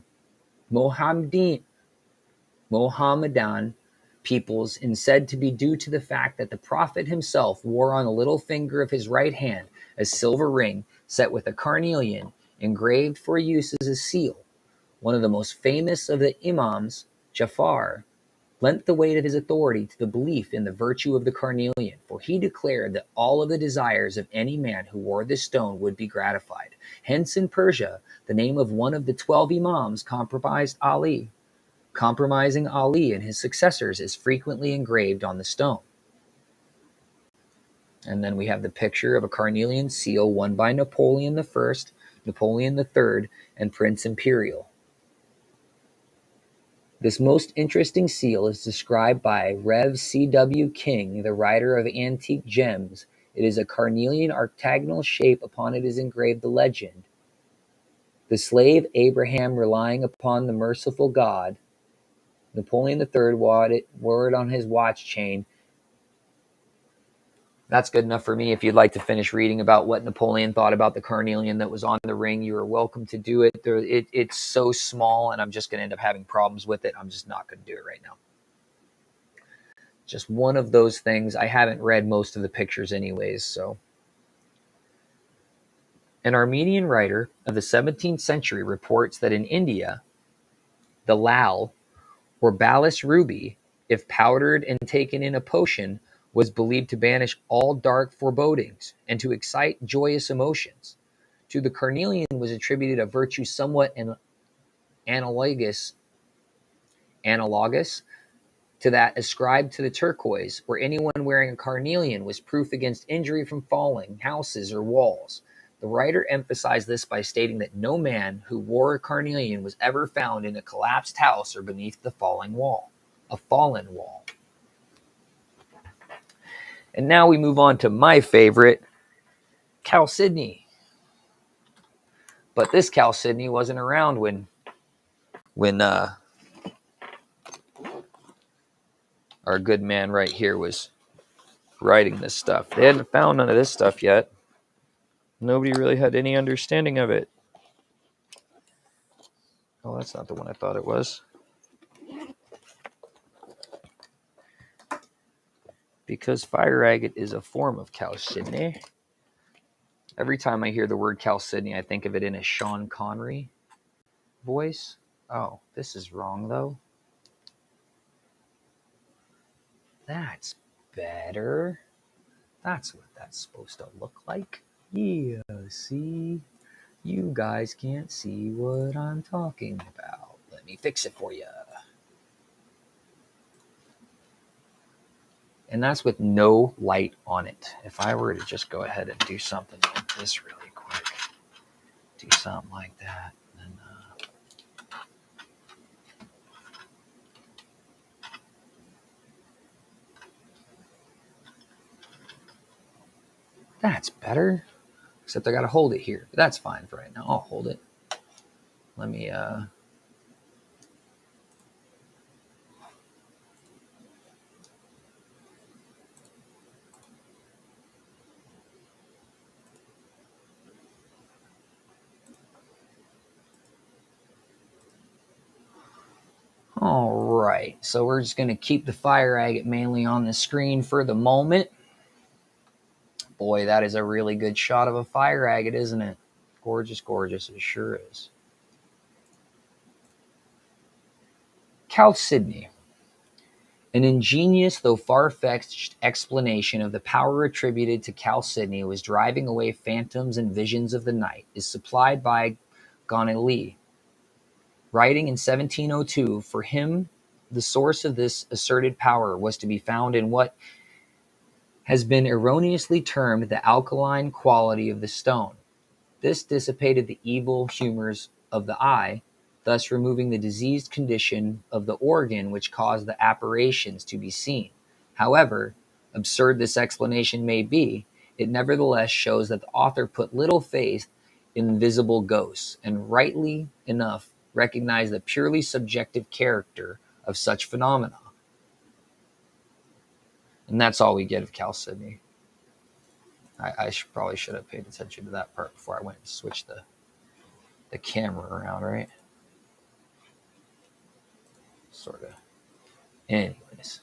Mohammedan peoples is said to be due to the fact that the Prophet himself wore on the little finger of his right hand a silver ring set with a carnelian engraved for use as a seal. One of the most famous of the Imams, Jafar, lent the weight of his authority to the belief in the virtue of the carnelian, for he declared that all of the desires of any man who wore this stone would be gratified. Hence in Persia, the name of one of the 12 Imams compromising Ali and his successors is frequently engraved on the stone. And then we have the picture of a carnelian seal won by Napoleon I, Napoleon III, and Prince Imperial. This most interesting seal is described by Rev. C.W. King, the writer of Antique Gems. It is a carnelian octagonal shape. Upon it is engraved the legend, the slave Abraham relying upon the merciful God. Napoleon III wore it on his watch chain. That's good enough for me. If you'd like to finish reading about what Napoleon thought about the carnelian that was on the ring, you are welcome to do it. It's so small, and I'm just going to end up having problems with it. I'm just not going to do it right now. Just one of those things. I haven't read most of the pictures anyways, so. An Armenian writer of the 17th century reports that in India, the lal, or balas ruby, if powdered and taken in a potion, was believed to banish all dark forebodings and to excite joyous emotions. To the carnelian was attributed a virtue somewhat analogous to that ascribed to the turquoise, where anyone wearing a carnelian was proof against injury from falling houses or walls. The writer emphasized this by stating that no man who wore a carnelian was ever found in a collapsed house or beneath a fallen wall. And now we move on to my favorite, chalcedony. But this chalcedony wasn't around when our good man right here was writing this stuff. They hadn't found none of this stuff yet. Nobody really had any understanding of it. Oh, that's not the one I thought it was. Because fire agate is a form of chalcedony. Every time I hear the word chalcedony, I think of it in a Sean Connery voice. Oh, this is wrong, though. That's better. That's what that's supposed to look like. Yeah, see? You guys can't see what I'm talking about. Let me fix it for you. And that's with no light on it. If I were to just go ahead and do something like this really quick, do something like that, then That's better. Except I got to hold it here. But that's fine for right now. I'll hold it. Let me... All right. So we're just going to keep the fire agate mainly on the screen for the moment. Boy, that is a really good shot of a fire agate, isn't it? Gorgeous, gorgeous. It sure is. Chalcedony. An ingenious, though far-fetched, explanation of the power attributed to chalcedony was driving away phantoms and visions of the night is supplied by Carnelian. Writing in 1702, for him, the source of this asserted power was to be found in what has been erroneously termed the alkaline quality of the stone. This dissipated the evil humors of the eye, thus removing the diseased condition of the organ which caused the apparitions to be seen. However, absurd this explanation may be, it nevertheless shows that the author put little faith in visible ghosts, and rightly enough recognized the purely subjective character of such phenomena. And that's all we get of chalcedony. I probably should have paid attention to that part before I went and switched the camera around, right? Sort of. Anyways.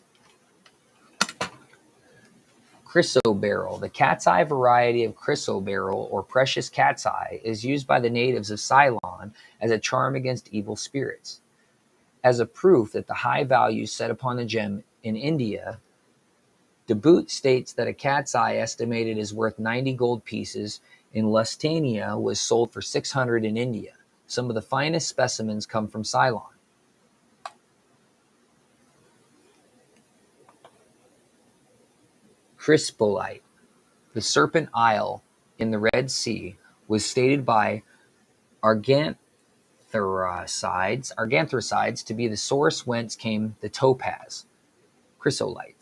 Chrysoberyl. The cat's eye variety of chrysoberyl, or precious cat's eye, is used by the natives of Ceylon as a charm against evil spirits. As a proof that the high value set upon the gem in India, De Boot states that a cat's eye estimated is worth 90 gold pieces in Lusitania was sold for 600 in India. Some of the finest specimens come from Ceylon. Chrysbolite. The serpent isle in the Red Sea was stated by Arganthosides to be the source whence came the topaz, chrysolite.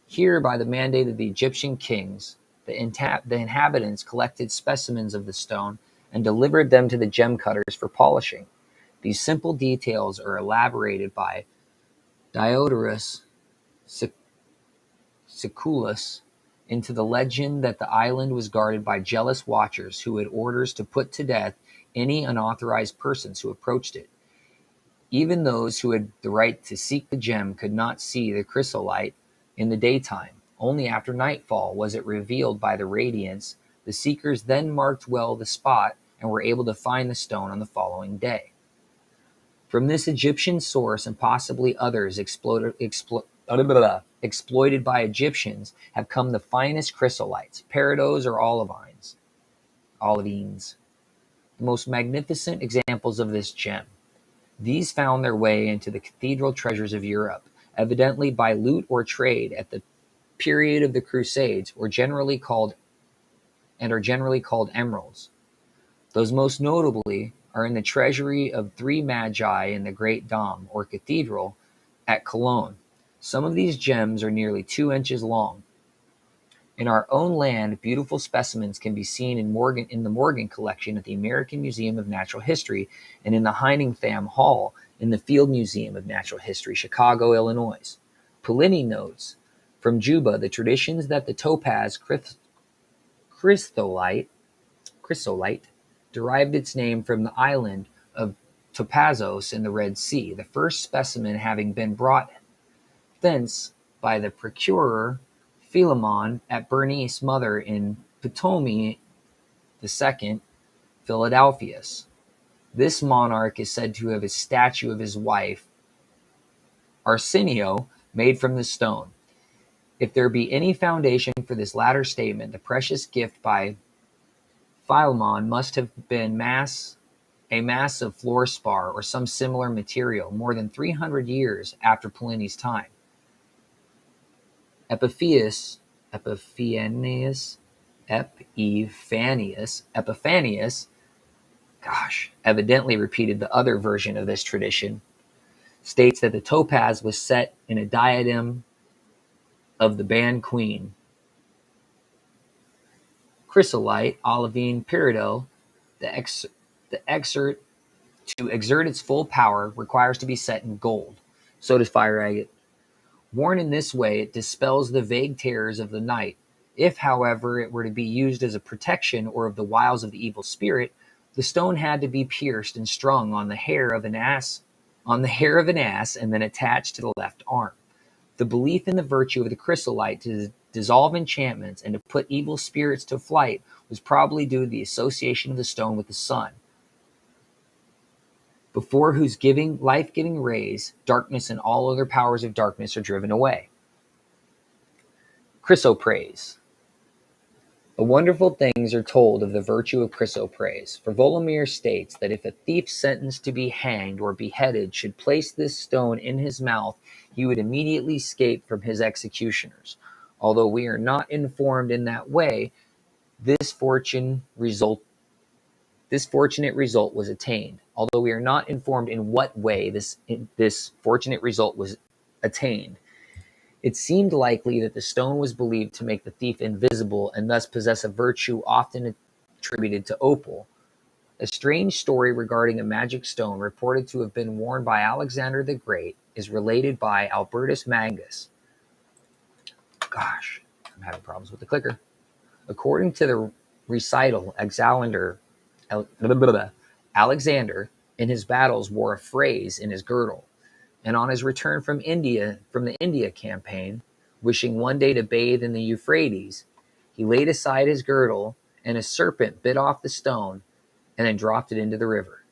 Here, by the mandate of the Egyptian kings, the inhabitants collected specimens of the stone and delivered them to the gem cutters for polishing. These simple details are elaborated by Diodorus Siculus into the legend that the island was guarded by jealous watchers who had orders to put to death any unauthorized persons who approached it. Even those who had the right to seek the gem could not see the chrysolite in the daytime. Only after nightfall was it revealed by the radiance. The seekers then marked well the spot and were able to find the stone on the following day. From this Egyptian source, and possibly others exploited by Egyptians, have come the finest chrysolites, peridots or olivines, the most magnificent examples of this gem. These found their way into the cathedral treasures of Europe, evidently by loot or trade at the period of the Crusades, are generally called emeralds. Those most notably are in the treasury of 3 magi in the Great Dome, or cathedral, at Cologne. Some of these gems are nearly 2 inches long. In our own land, beautiful specimens can be seen in the Morgan collection at the American Museum of Natural History and in the Heiningham Hall in the Field Museum of Natural History, Chicago, Illinois. Pliny notes from Juba the traditions that the topaz chrysolite derived its name from the island of Topazos in the Red Sea, the first specimen having been brought thence by the procurer Philemon at Bernice's mother in Ptolemy II Philadelphus. This monarch is said to have a statue of his wife Arsenio made from the stone. If there be any foundation for this latter statement, the precious gift by Philemon must have been a mass of fluorspar or some similar material more than 300 years after Pliny's time. Epiphanius evidently repeated the other version of this tradition, states that the topaz was set in a diadem of the band queen. Chrysolite, olivine, peridot, the exert to exert its full power requires to be set in gold. So does fire agate. Worn in this way, it dispels the vague terrors of the night. If, however, it were to be used as a protection or of the wiles of the evil spirit, the stone had to be pierced and strung on the hair of an ass, and then attached to the left arm. The belief in the virtue of the chrysolite to dissolve enchantments and to put evil spirits to flight was probably due to the association of the stone with the sun, before whose life-giving rays darkness and all other powers of darkness are driven away. Chrysoprase. Wonderful things are told of the virtue of chrysoprase, for Volomir states that if a thief sentenced to be hanged or beheaded should place this stone in his mouth, he would immediately escape from his executioners. Although we are not informed in that way, this fortunate result was attained. Although we are not informed in what way this fortunate result was attained, it seemed likely that the stone was believed to make the thief invisible and thus possess a virtue often attributed to opal. A strange story regarding a magic stone reported to have been worn by Alexander the Great is related by Albertus Magnus. Gosh, I'm having problems with the clicker. According to the recital, Alexander in his battles wore a phrase in his girdle, and on his return from the India campaign, wishing one day to bathe in the Euphrates, he laid aside his girdle, and a serpent bit off the stone and then dropped it into the river.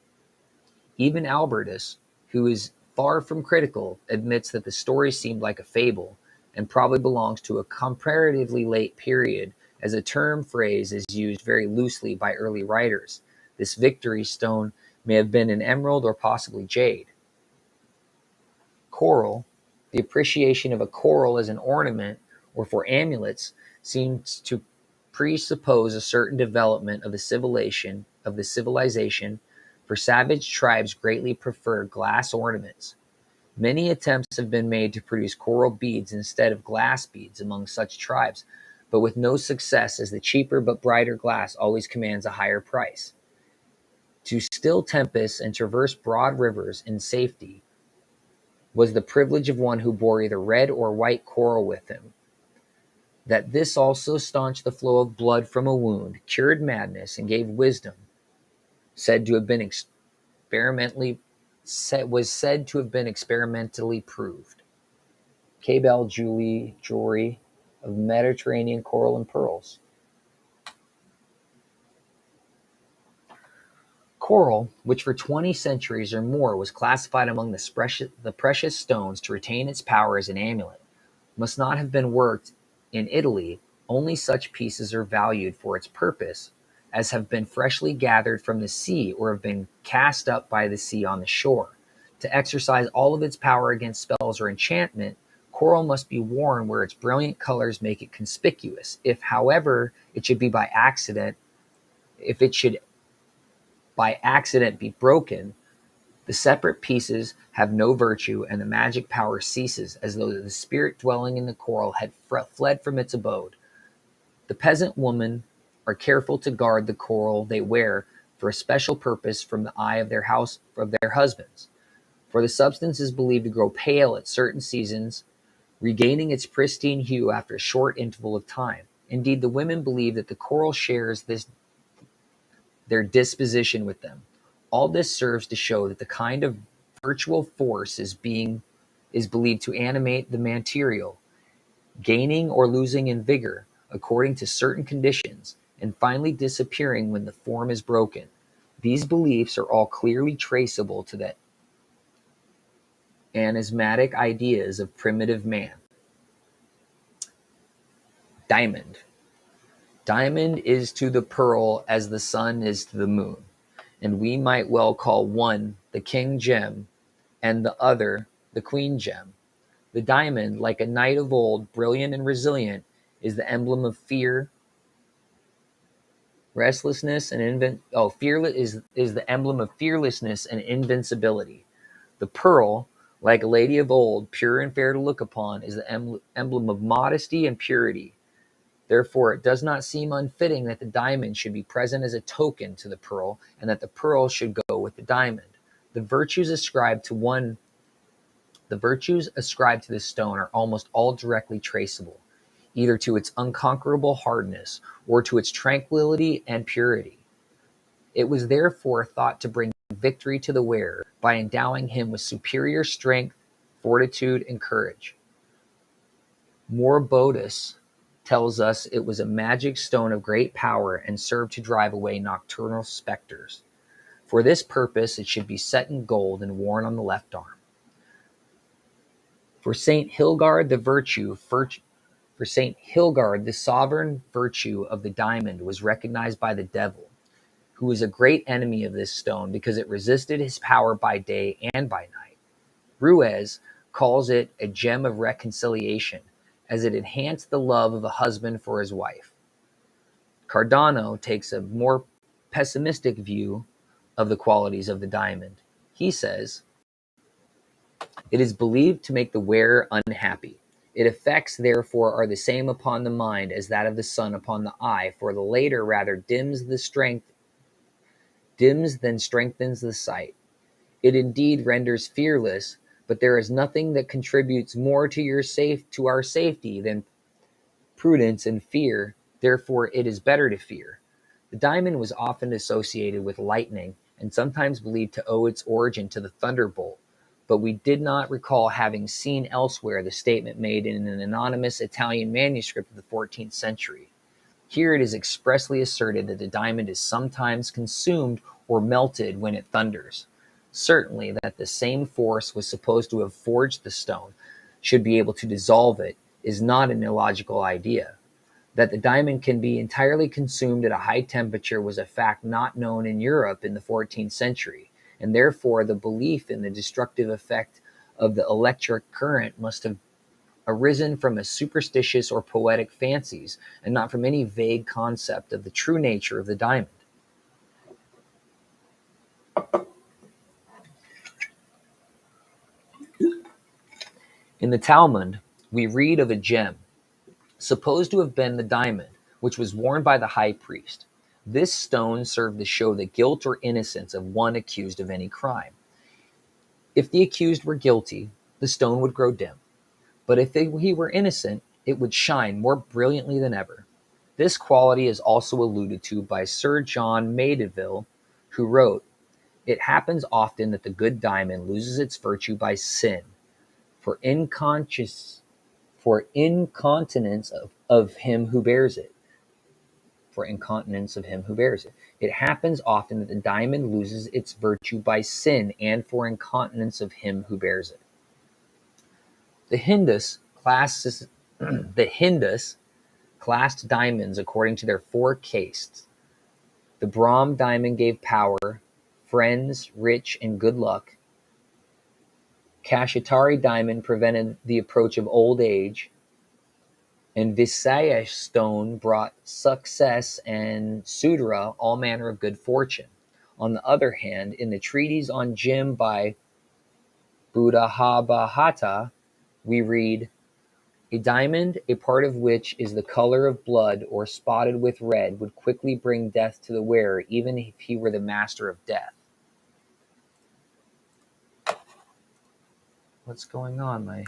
Even Albertus, who is far from critical, admits that the story seemed like a fable and probably belongs to a comparatively late period, as a phrase is used very loosely by early writers. This victory stone may have been an emerald or possibly jade. Coral. The appreciation of a coral as an ornament or for amulets seems to presuppose a certain development of the civilization, for savage tribes greatly prefer glass ornaments. Many attempts have been made to produce coral beads instead of glass beads among such tribes, but with no success, as the cheaper but brighter glass always commands a higher price. To still tempests and traverse broad rivers in safety was the privilege of one who bore either red or white coral with him. That this also staunched the flow of blood from a wound, cured madness, and gave wisdom, said to have been experimentally proved. Cabell jewelry of Mediterranean coral and pearls. Coral, which for 20 centuries or more was classified among the precious stones to retain its power as an amulet, must not have been worked in Italy. Only such pieces are valued for its purpose as have been freshly gathered from the sea or have been cast up by the sea on the shore. To exercise all of its power against spells or enchantment, coral must be worn where its brilliant colors make it conspicuous. If, however, it should by accident be broken, the separate pieces have no virtue, and the magic power ceases, as though the spirit dwelling in the coral had fled from its abode. The peasant women are careful to guard the coral they wear for a special purpose from the eye of their husbands, for the substance is believed to grow pale at certain seasons, regaining its pristine hue after a short interval of time. Indeed, the women believe that the coral shares their disposition with them. All this serves to show that the kind of virtual force is believed to animate the material, gaining or losing in vigor according to certain conditions, and finally disappearing when the form is broken. These beliefs are all clearly traceable to the anismatic ideas of primitive man. Diamond. Diamond is to the pearl as the sun is to the moon, and we might well call one the king gem and the other the queen gem. The diamond, like a knight of old, brilliant and resilient, is the emblem of fear, restlessness, and is the emblem of fearlessness and invincibility. The pearl, like a lady of old, pure and fair to look upon, is the emblem of modesty and purity. Therefore, it does not seem unfitting that the diamond should be present as a token to the pearl, and that the pearl should go with the diamond. The virtues ascribed to this stone are almost all directly traceable, either to its unconquerable hardness or to its tranquility and purity. It was therefore thought to bring victory to the wearer by endowing him with superior strength, fortitude, and courage. Morbotus tells us it was a magic stone of great power and served to drive away nocturnal specters. For this purpose it should be set in gold and worn on the left arm. For Saint Hilgard, the sovereign virtue of the diamond was recognized by the devil, who was a great enemy of this stone because it resisted his power by day and by night. Ruiz calls it a gem of reconciliation, as it enhanced the love of a husband for his wife. Cardano takes a more pessimistic view of the qualities of the diamond. He says, it is believed to make the wearer unhappy. Its effects, therefore, are the same upon the mind as that of the sun upon the eye, for the later rather dims than strengthens the sight. It indeed renders fearless, but there is nothing that contributes more to our safety than prudence and fear. Therefore, it is better to fear. The diamond was often associated with lightning and sometimes believed to owe its origin to the thunderbolt, but we did not recall having seen elsewhere the statement made in an anonymous Italian manuscript of the 14th century. Here it is expressly asserted that the diamond is sometimes consumed or melted when it thunders. Certainly that the same force was supposed to have forged the stone should be able to dissolve it is not an illogical idea. That the diamond can be entirely consumed at a high temperature was a fact not known in Europe in the 14th century, and therefore the belief in the destructive effect of the electric current must have arisen from a superstitious or poetic fancies, and not from any vague concept of the true nature of the diamond. In the Talmud, we read of a gem, supposed to have been the diamond, which was worn by the high priest. This stone served to show the guilt or innocence of one accused of any crime. If the accused were guilty, the stone would grow dim, but if he were innocent, it would shine more brilliantly than ever. This quality is also alluded to by Sir John Mandeville, who wrote, "It happens often that the good diamond loses its virtue by sin, for incontinence of him who bears it. It happens often that the diamond loses its virtue by sin and for incontinence of him who bears it." The Hindus classed diamonds according to their four castes. The Brahm diamond gave power, friends, rich, and good luck. Kashyatari diamond prevented the approach of old age, and Visaya stone brought success, and Sudra all manner of good fortune. On the other hand, in the treatise on Gem by Buddhabhata, we read, "A diamond, a part of which is the color of blood or spotted with red, would quickly bring death to the wearer, even if he were the master of death." What's going on? My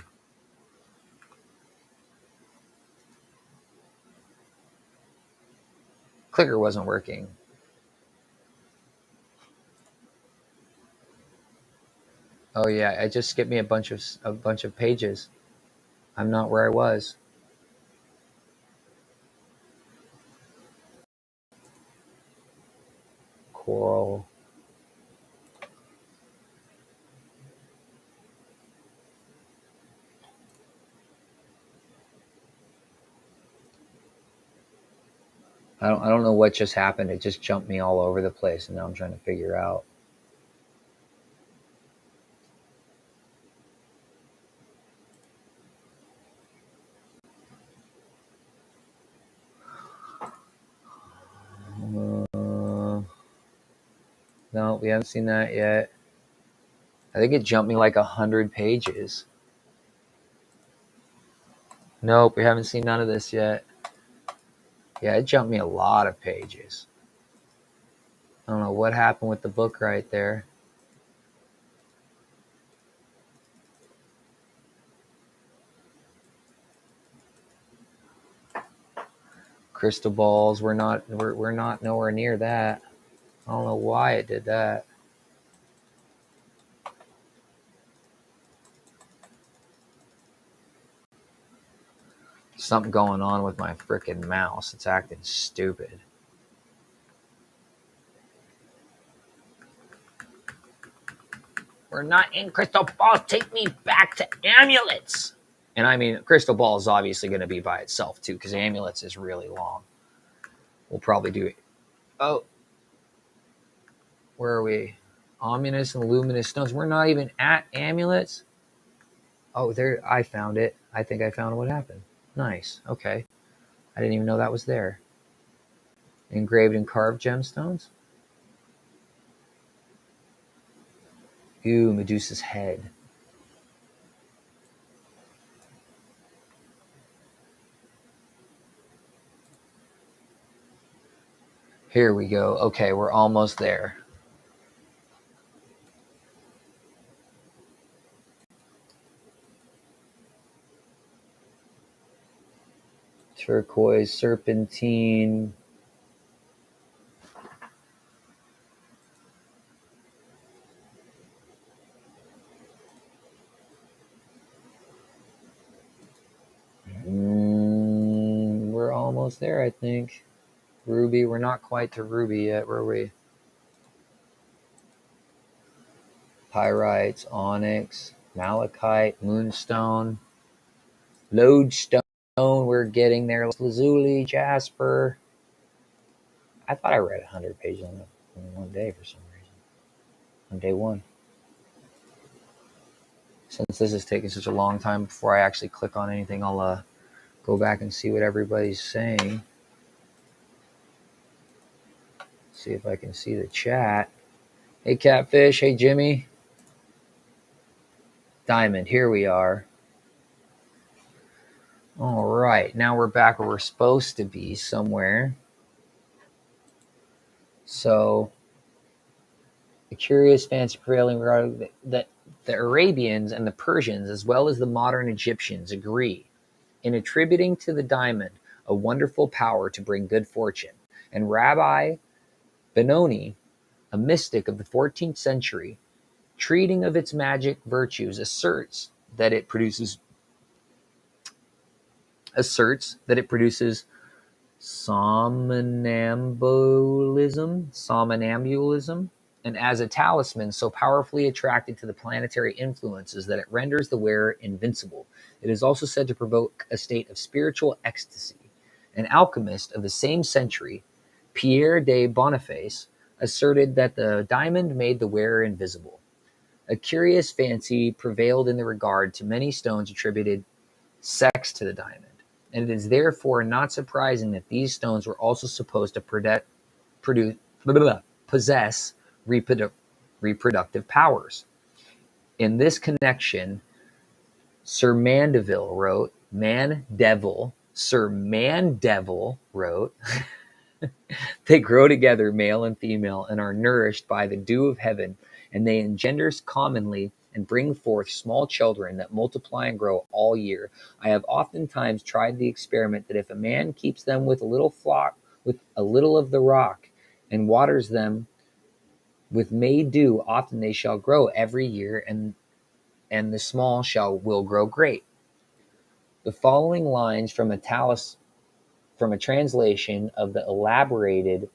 clicker wasn't working. Oh yeah, it just skipped me a bunch of pages. I'm not where I was. Coral. I don't know what just happened. It just jumped me all over the place, and now I'm trying to figure out. No, we haven't seen that yet. I think it jumped me like 100 pages. Nope, we haven't seen none of this yet. Yeah, it jumped me a lot of pages. I don't know what happened with the book right there. Crystal balls, we're not nowhere near that. I don't know why it did that. Something going on with my frickin' mouse. It's acting stupid. We're not in crystal balls. Take me back to amulets. And I mean, crystal ball is obviously going to be by itself too, because amulets is really long. We'll probably do it. Oh, where are we? Ominous and luminous stones. We're not even at amulets. Oh, there. I found it. I think I found what happened. Nice. Okay. I didn't even know that was there. Engraved and carved gemstones. Ooh, Medusa's head. Here we go. Okay, we're almost there. Turquoise, serpentine. We're almost there, I think. Ruby, we're not quite to ruby yet, were we? Pyrites, onyx, malachite, moonstone, lodestone. We're getting there. Lazuli, Jasper. I thought I read 100 pages in one day for some reason. On day one. Since this is taking such a long time before I actually click on anything, I'll go back and see what everybody's saying. See if I can see the chat. Hey, Catfish. Hey, Jimmy. Diamond. Here we are. All right. Now we're back where we're supposed to be somewhere. So, the curious fancy prevailing regarding that the Arabians and the Persians, as well as the modern Egyptians, agree in attributing to the diamond a wonderful power to bring good fortune. And Rabbi Benoni, a mystic of the 14th century, treating of its magic virtues, asserts that it produces somnambulism, and as a talisman so powerfully attracted to the planetary influences that it renders the wearer invincible. It is also said to provoke a state of spiritual ecstasy. An alchemist of the same century, Pierre de Boniface, asserted that the diamond made the wearer invisible. A curious fancy prevailed in the regard to many stones attributed sex to the diamond, and it is therefore not surprising that these stones were also supposed to possess reproductive powers. In this connection, Sir Mandeville wrote, they grow together, male and female, and are nourished by the dew of heaven, and they engender commonly and bring forth small children that multiply and grow all year. I have oftentimes tried the experiment that if a man keeps them with a little flock, with a little of the rock, and waters them with May dew, often they shall grow every year, and the small will grow great. The following lines from a translation of the elaborated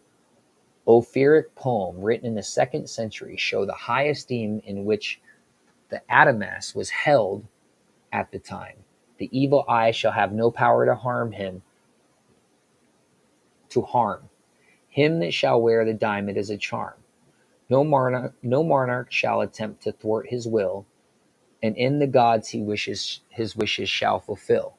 Ophiric poem written in the 2nd century show the high esteem in which the Adamas was held at the time. The evil eye shall have no power to harm. Him that shall wear the diamond as a charm. No monarch shall attempt to thwart his will, and in the gods his wishes shall fulfill.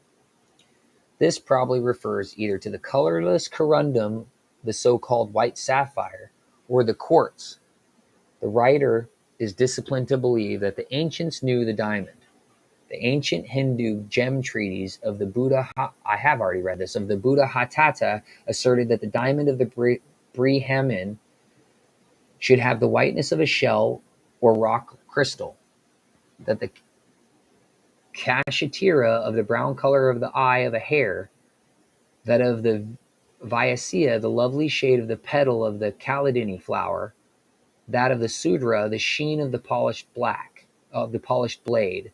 This probably refers either to the colorless corundum, the so-called white sapphire, or the quartz. The writer is disciplined to believe that the ancients knew the diamond. The ancient Hindu gem treaties of the Buddha, I have already read this, of the Buddha Hatata asserted that the diamond of the Brahmin should have the whiteness of a shell or rock crystal, that the Kashatira of the brown color of the eye of a hare, that of the Vyasia the lovely shade of the petal of the Kaladini flower, that of the Sudra the sheen of the polished blade.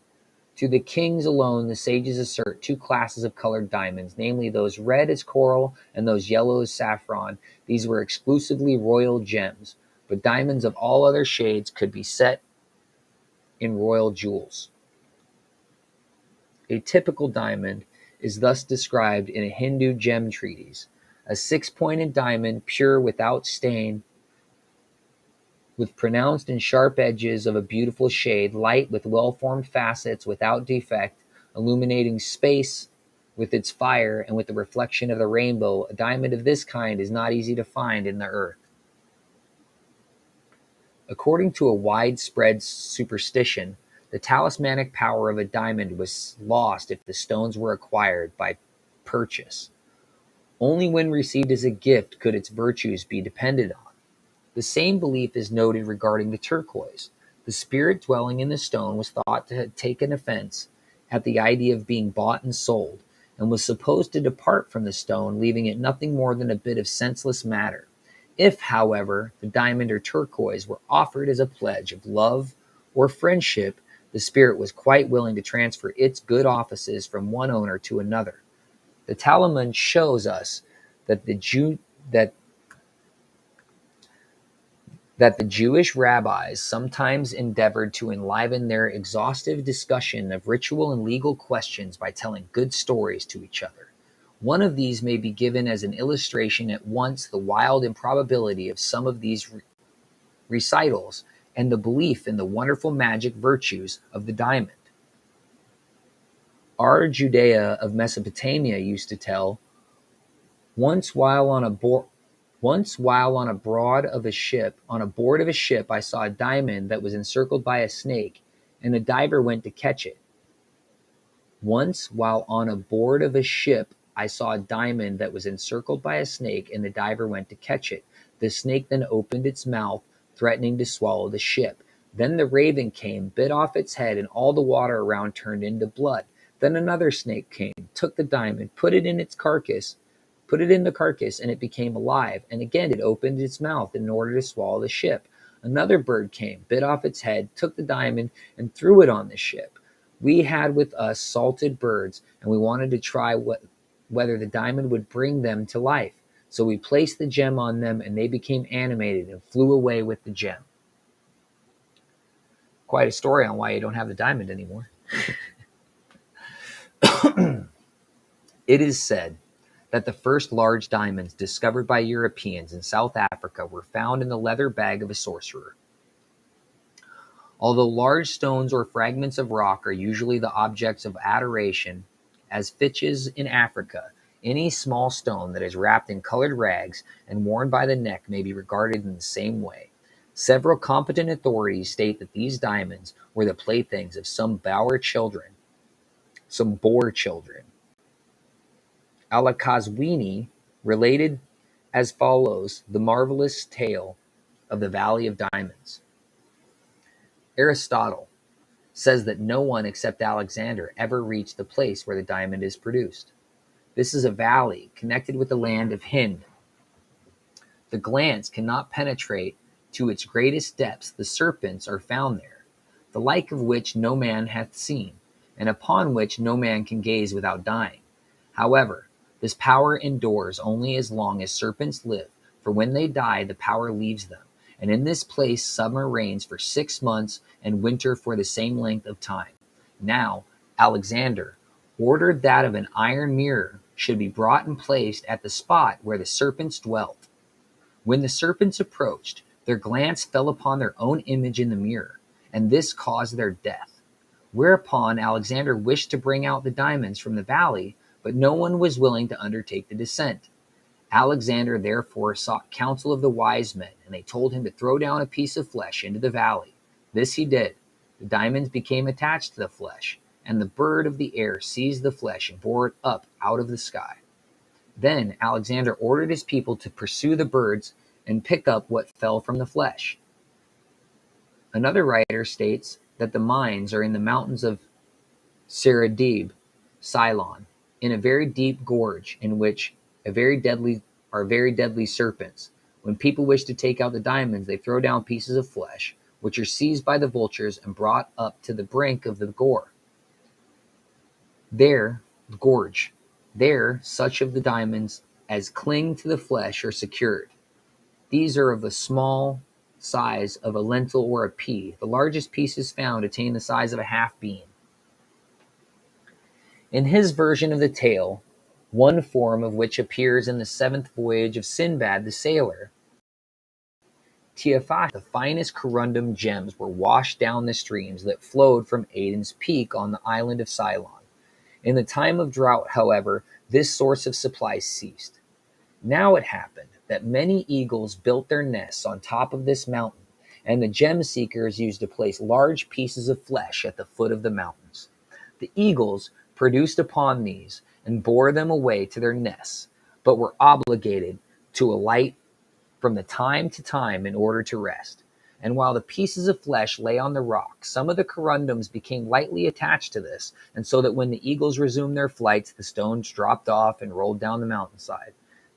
To the kings alone the sages assert two classes of colored diamonds, namely those red as coral and those yellow as saffron. These were exclusively royal gems, but diamonds of all other shades could be set in royal jewels. A typical diamond is thus described in a Hindu gem treatise: a six-pointed diamond, pure without stain, with pronounced and sharp edges of a beautiful shade, light with well-formed facets without defect, illuminating space with its fire and with the reflection of the rainbow. A diamond of this kind is not easy to find in the earth. According to a widespread superstition, the talismanic power of a diamond was lost if the stones were acquired by purchase. Only when received as a gift could its virtues be depended on. The same belief is noted regarding the turquoise. The spirit dwelling in the stone was thought to have taken offense at the idea of being bought and sold, and was supposed to depart from the stone, leaving it nothing more than a bit of senseless matter. If, however, the diamond or turquoise were offered as a pledge of love or friendship, the spirit was quite willing to transfer its good offices from one owner to another. The Talmud shows us that the Jewish rabbis sometimes endeavored to enliven their exhaustive discussion of ritual and legal questions by telling good stories to each other. One of these may be given as an illustration at once the wild improbability of some of these recitals and the belief in the wonderful magic virtues of the diamond. Our Judea of Mesopotamia used to tell, once while on a board of a ship, I saw a diamond that was encircled by a snake, and a diver went to catch it. Once while on a board of a ship, I saw a diamond that was encircled by a snake, and the diver went to catch it. The snake then opened its mouth, threatening to swallow the ship. Then the raven came, bit off its head, and all the water around turned into blood. Then another snake came, took the diamond, put it in the carcass, and it became alive. And again it opened its mouth in order to swallow the ship. Another bird came, bit off its head, took the diamond, and threw it on the ship. We had with us salted birds, and we wanted to try whether the diamond would bring them to life. So we placed the gem on them, and they became animated and flew away with the gem. Quite a story on why you don't have the diamond anymore. It is said that the first large diamonds discovered by Europeans in South Africa were found in the leather bag of a sorcerer. Although large stones or fragments of rock are usually the objects of adoration as fetiches in Africa, any small stone that is wrapped in colored rags and worn by the neck may be regarded in the same way. Several competent authorities state that these diamonds were the playthings of some Boer children. Al-Qazwini related as follows the marvelous tale of the Valley of Diamonds. Aristotle says that no one except Alexander ever reached the place where the diamond is produced. This is a valley connected with the land of Hind. The glance cannot penetrate to its greatest depths. The serpents are found there, the like of which no man hath seen, and upon which no man can gaze without dying. However, this power endures only as long as serpents live, for when they die, the power leaves them. And in this place summer reigns for 6 months, and winter for the same length of time. Now Alexander ordered that of an iron mirror should be brought and placed at the spot where the serpents dwelt. When the serpents approached, their glance fell upon their own image in the mirror, and this caused their death. Whereupon Alexander wished to bring out the diamonds from the valley, but no one was willing to undertake the descent. Alexander therefore sought counsel of the wise men, and they told him to throw down a piece of flesh into the valley. This he did. The diamonds became attached to the flesh, and the bird of the air seized the flesh and bore it up out of the sky. Then Alexander ordered his people to pursue the birds and pick up what fell from the flesh. Another writer states that the mines are in the mountains of Seredib, Ceylon, in a very deep gorge in which very deadly serpents. When people wish to take out the diamonds, they throw down pieces of flesh, which are seized by the vultures and brought up to the brink of the gorge. There, such of the diamonds as cling to the flesh are secured. These are of a small size of a lentil or a pea. The largest pieces found attain the size of a half bean. In his version of the tale, one form of which appears in the 7th voyage of Sinbad the Sailor, Teofata, the finest corundum gems were washed down the streams that flowed from Aden's Peak on the island of Ceylon. In the time of drought, however, this source of supply ceased. Now it happened that many eagles built their nests on top of this mountain, and the gem seekers used to place large pieces of flesh at the foot of the mountains. The eagles produced upon these and bore them away to their nests, but were obligated to alight from the time to time in order to rest. And while the pieces of flesh lay on the rock, some of the corundums became lightly attached to this, and so that when the eagles resumed their flights, the stones dropped off and rolled down the mountainside.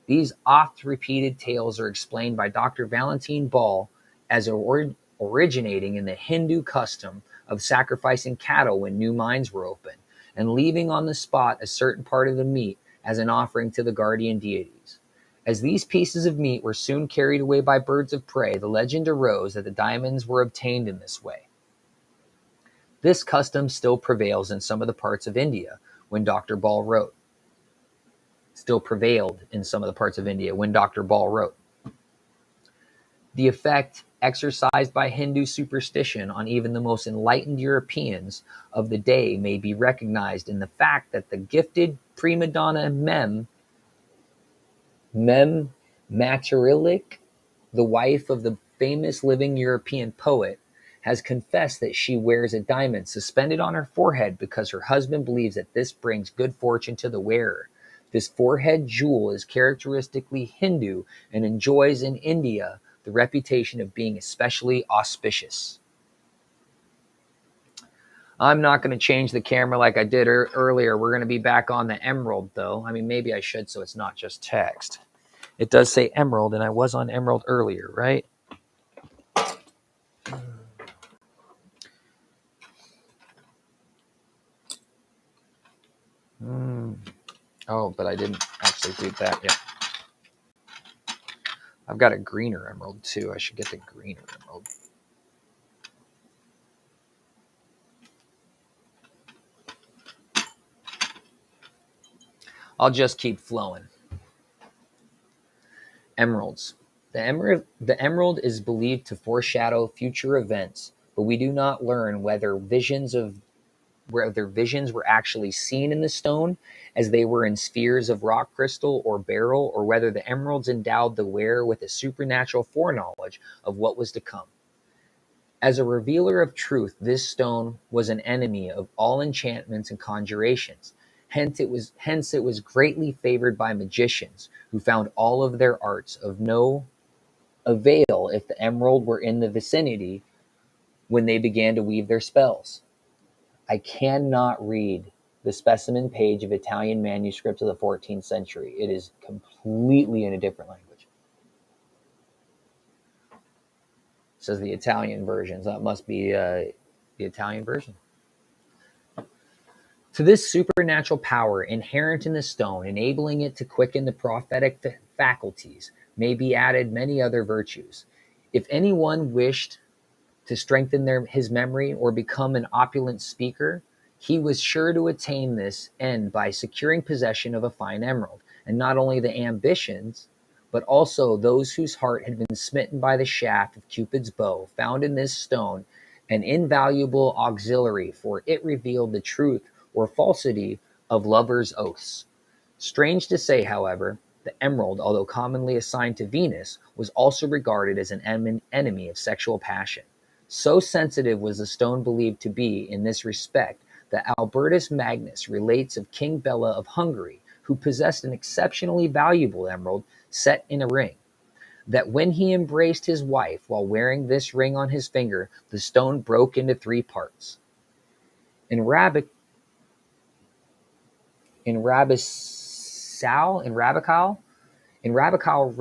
These oft-repeated tales are explained by Dr. Valentine Ball as originating in the Hindu custom of sacrificing cattle when new mines were opened, and leaving on the spot a certain part of the meat as an offering to the guardian deities. As these pieces of meat were soon carried away by birds of prey, the legend arose that the diamonds were obtained in this way. This custom still prevails in some of the parts of India when Dr. Ball wrote. The effect exercised by Hindu superstition on even the most enlightened Europeans of the day may be recognized in the fact that the gifted prima donna Mem Materilik, the wife of the famous living European poet, has confessed that she wears a diamond suspended on her forehead because her husband believes that this brings good fortune to the wearer. This forehead jewel is characteristically Hindu and enjoys in India the reputation of being especially auspicious. I'm not going to change the camera like I did earlier. We're going to be back on the emerald, though. I mean, maybe I should so it's not just text. It does say emerald, and I was on emerald earlier, right? Oh, but I didn't actually do that yet. I've got a greener emerald, too. I should get the greener emerald. I'll just keep flowing. Emeralds. The emerald is believed to foreshadow future events, but we do not learn whether visions were actually seen in the stone as they were in spheres of rock crystal or beryl, or whether the emeralds endowed the wearer with a supernatural foreknowledge of what was to come. As a revealer of truth, this stone was an enemy of all enchantments and conjurations. Hence it was greatly favored by magicians, who found all of their arts of no avail if the emerald were in the vicinity when they began to weave their spells. I cannot read the specimen page of Italian manuscripts of the 14th century. It is completely in a different language. It says the Italian version, so that must be the Italian version. To this supernatural power inherent in the stone, enabling it to quicken the prophetic faculties, may be added many other virtues. If anyone wished to strengthen his memory or become an opulent speaker, he was sure to attain this end by securing possession of a fine emerald, and not only the ambitions, but also those whose heart had been smitten by the shaft of Cupid's bow, found in this stone an invaluable auxiliary, for it revealed the truth or falsity of lovers' oaths. Strange to say, however, the emerald, although commonly assigned to Venus, was also regarded as an enemy of sexual passion. So sensitive was the stone believed to be in this respect that Albertus Magnus relates of King Bela of Hungary, who possessed an exceptionally valuable emerald set in a ring, that when he embraced his wife while wearing this ring on his finger, the stone broke into 3 parts. In Rabical,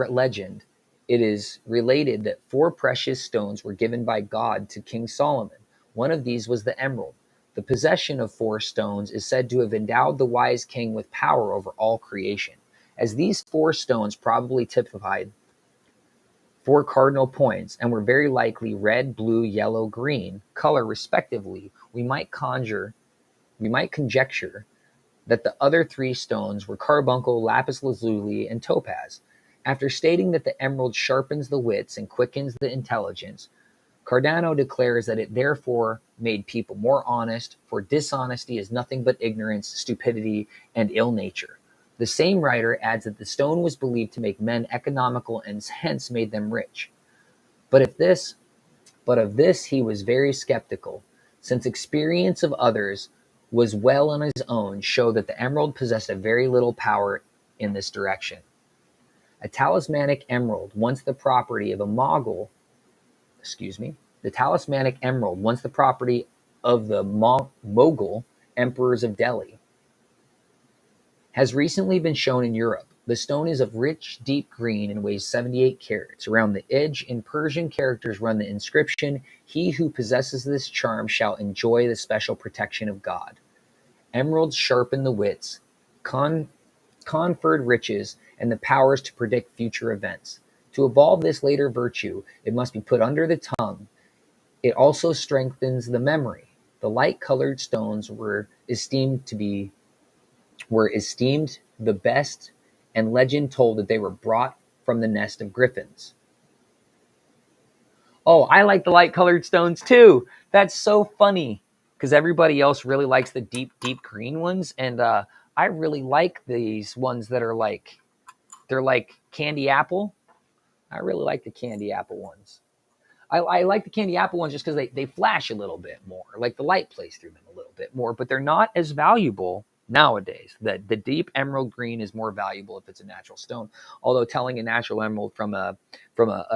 legend, it is related that 4 precious stones were given by God to King Solomon. One of these was the emerald. The possession of 4 stones is said to have endowed the wise king with power over all creation. As these 4 stones probably typified 4 cardinal points and were very likely red, blue, yellow, green color respectively, we might conjecture that the other 3 stones were carbuncle, lapis lazuli, and topaz. After stating that the emerald sharpens the wits and quickens the intelligence, Cardano declares that it therefore made people more honest, for dishonesty is nothing but ignorance, stupidity, and ill nature. The same writer adds that the stone was believed to make men economical and hence made them rich. But of this he was very skeptical, since experience of others was well on his own show that the emerald possessed a very little power in this direction. A talismanic emerald, once the property of a the talismanic emerald, once the property of the Mughal emperors of Delhi, has recently been shown in Europe. The stone is of rich, deep green and weighs 78 carats. Around the edge, in Persian characters, run the inscription, "He who possesses this charm shall enjoy the special protection of God." Emeralds sharpen the wits, conferred riches, and the powers to predict future events. To evolve this later virtue, it must be put under the tongue. It also strengthens the memory. The light-colored stones were esteemed the best, and legend told that they were brought from the nest of griffins. Oh, I like the light-colored stones too. That's so funny because everybody else really likes the deep, deep green ones, and I really like these ones that are they're like candy apple. I really like the candy apple ones. I like the candy apple ones just because they flash a little bit more. Like the light plays through them a little bit more, but they're not as valuable nowadays. The deep emerald green is more valuable if it's a natural stone. Although telling a natural emerald from a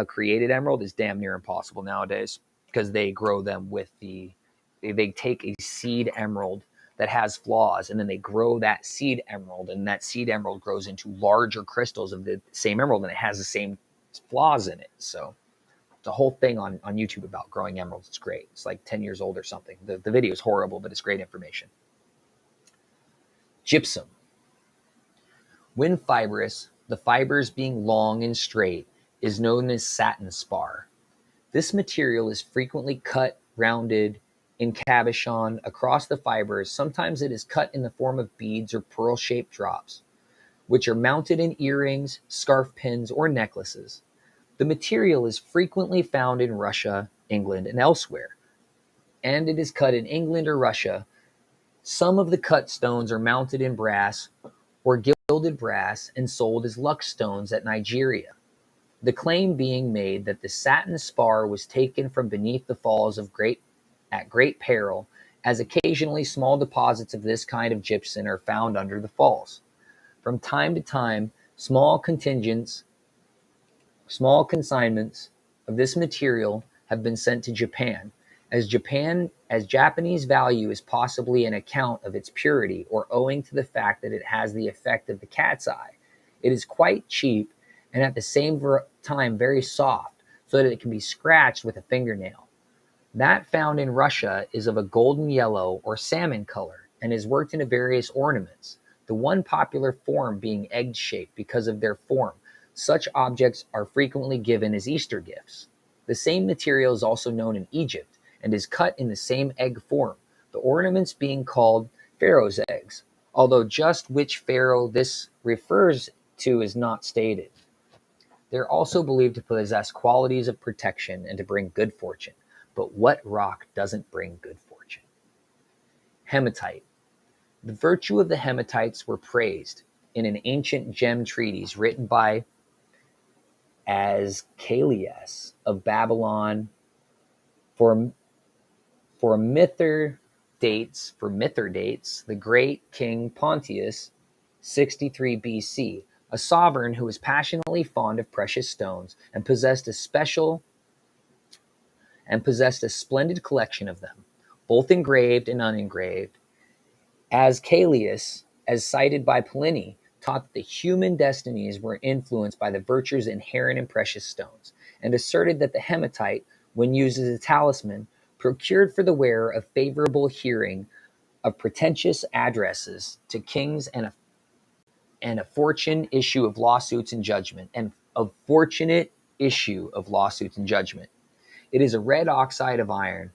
created emerald is damn near impossible nowadays because they grow them with they take a seed emerald that has flaws and then they grow that seed emerald, and that seed emerald grows into larger crystals of the same emerald and it has the same flaws in it. So the whole thing on YouTube about growing emeralds. It's great. It's like 10 years old or something. The video is horrible, but it's great information. Gypsum. When fibrous, the fibers being long and straight, is known as satin spar. This material is frequently cut, rounded, in cabochon across the fibers. Sometimes it is cut in the form of beads or pearl-shaped drops, which are mounted in earrings, scarf pins, or necklaces. The material is frequently found in Russia, England, and elsewhere, and it is cut in England or Russia. Some of the cut stones are mounted in brass or gilded brass and sold as luck stones at Nigeria. The claim being made that the satin spar was taken from beneath the falls at great peril, as occasionally small deposits of this kind of gypsum are found under the falls. From time to time, small consignments of this material have been sent to Japan, as Japanese value is possibly an account of its purity or owing to the fact that it has the effect of the cat's eye. It is quite cheap and at the same time very soft, so that it can be scratched with a fingernail. That found in Russia is of a golden yellow or salmon color and is worked into various ornaments, the one popular form being egg-shaped because of their form. Such objects are frequently given as Easter gifts. The same material is also known in Egypt and is cut in the same egg form, the ornaments being called pharaoh's eggs, although just which pharaoh this refers to is not stated. They are also believed to possess qualities of protection and to bring good fortune. But what rock doesn't bring good fortune? Hematite. The virtue of the hematites were praised in an ancient gem treatise written by Asclepius of Babylon for Mithridates dates for Mithridates, the great king Pontius, 63 BC, a sovereign who was passionately fond of precious stones and possessed a splendid collection of them, both engraved and unengraved. As Callias, as cited by Pliny, taught that the human destinies were influenced by the virtues inherent in precious stones, and asserted that the hematite, when used as a talisman, procured for the wearer a favorable hearing of pretentious addresses to kings and a fortunate issue of lawsuits and judgment. It is a red oxide of iron,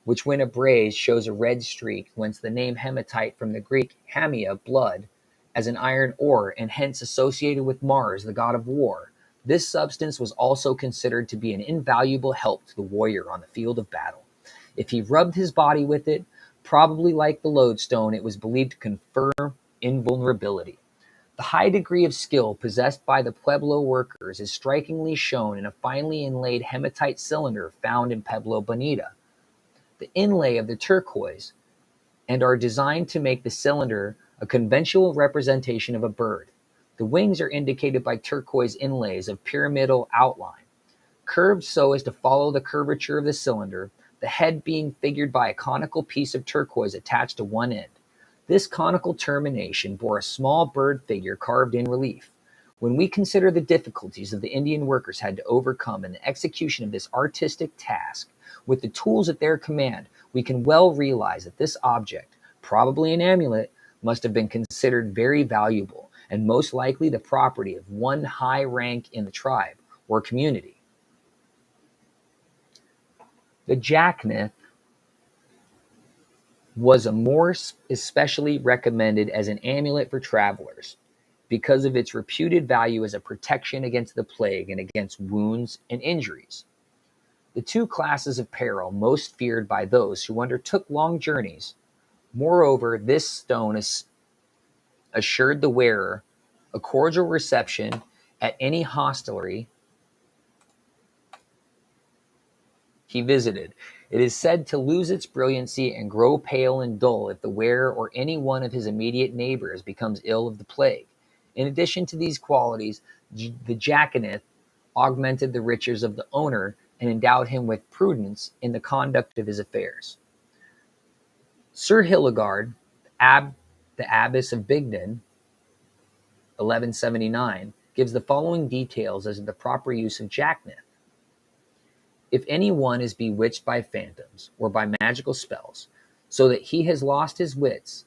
which when abrased shows a red streak, whence the name hematite from the Greek hamia, blood, as an iron ore, and hence associated with Mars, the god of war. This substance was also considered to be an invaluable help to the warrior on the field of battle. If he rubbed his body with it, probably like the lodestone, it was believed to confer invulnerability. The high degree of skill possessed by the Pueblo workers is strikingly shown in a finely inlaid hematite cylinder found in Pueblo Bonita. The inlay of the turquoise and are designed to make the cylinder a conventional representation of a bird. The wings are indicated by turquoise inlays of pyramidal outline, curved so as to follow the curvature of the cylinder, the head being figured by a conical piece of turquoise attached to one end. This conical termination bore a small bird figure carved in relief. When we consider the difficulties that the Indian workers had to overcome in the execution of this artistic task, with the tools at their command, we can well realize that this object, probably an amulet, must have been considered very valuable and most likely the property of one high rank in the tribe or community. The jacknath was a more especially recommended as an amulet for travelers because of its reputed value as a protection against the plague and against wounds and injuries. The two classes of peril most feared by those who undertook long journeys. Moreover, this stone assured the wearer a cordial reception at any hostelry he visited. It is said to lose its brilliancy and grow pale and dull if the wearer or any one of his immediate neighbors becomes ill of the plague. In addition to these qualities, the jackanath augmented the riches of the owner and endowed him with prudence in the conduct of his affairs. Sir Hilligard, the abbess of Bigden, 1179, gives the following details as to the proper use of jackanath. If any one is bewitched by phantoms or by magical spells, so that he has lost his wits,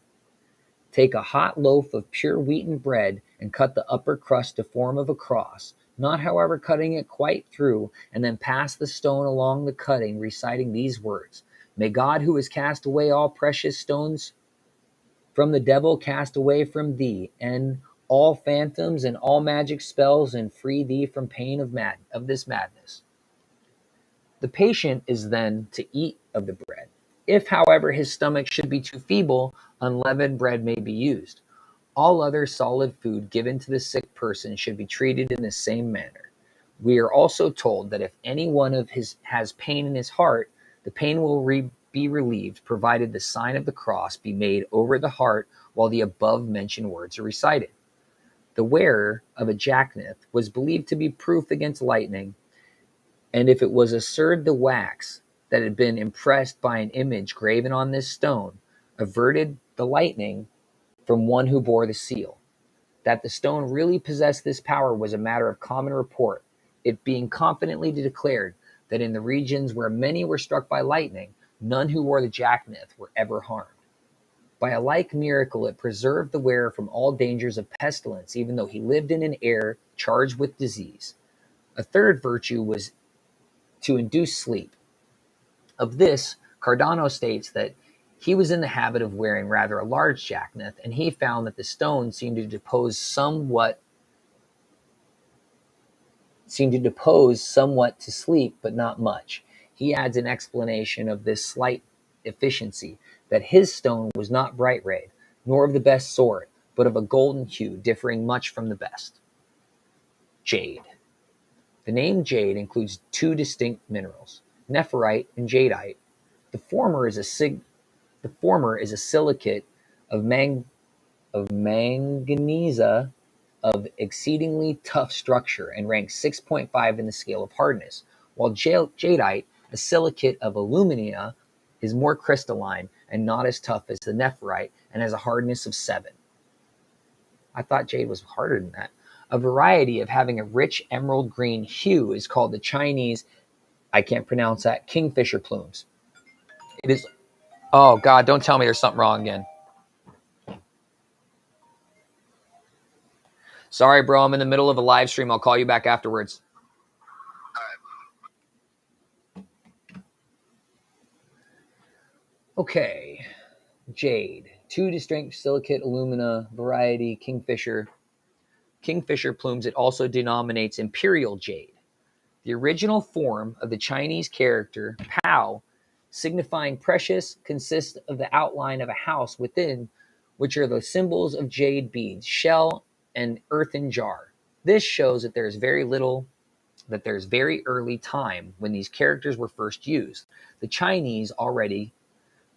take a hot loaf of pure wheaten bread and cut the upper crust to form of a cross, not however cutting it quite through, and then pass the stone along the cutting, reciting these words: May God, who has cast away all precious stones from the devil, cast away from thee, and all phantoms and all magic spells, and free thee from pain of this madness. The patient is then to eat of the bread. If, however, his stomach should be too feeble, unleavened bread may be used. All other solid food given to the sick person should be treated in the same manner. We are also told that if any one of his has pain in his heart, the pain will be relieved, provided the sign of the cross be made over the heart while the above mentioned words are recited. The wearer of a jackanath was believed to be proof against lightning, and if it was asserted the wax that had been impressed by an image graven on this stone averted the lightning from one who bore the seal. That the stone really possessed this power was a matter of common report, it being confidently declared that in the regions where many were struck by lightning, none who wore the jackanath were ever harmed. By a like miracle, it preserved the wearer from all dangers of pestilence, even though he lived in an air charged with disease. A third virtue was to induce sleep. Of this, Cardano states that he was in the habit of wearing rather a large jackanath, and he found that the stone seemed to depose somewhat to sleep, but not much. He adds an explanation of this slight efficiency, that his stone was not bright red, nor of the best sort, but of a golden hue, differing much from the best. Jade. The name jade includes two distinct minerals, nephrite and jadeite. The former is The former is a silicate of manganese of exceedingly tough structure and ranks 6.5 in the scale of hardness, while jadeite, a silicate of alumina, is more crystalline and not as tough as the nephrite and has a hardness of 7. I thought jade was harder than that. A variety of having a rich emerald green hue is called the Chinese, I can't pronounce that, kingfisher plumes. It is, oh God, don't tell me there's something wrong again. Sorry, bro, I'm in the middle of a live stream. I'll call you back afterwards. Okay, jade, 2 distinct silicate alumina variety, kingfisher plumes. It also denominates imperial jade. The original form of the Chinese character Pao, signifying precious, consists of the outline of a house within which are the symbols of jade beads, shell, and earthen jar. This shows that there's very early time when these characters were first used. The Chinese already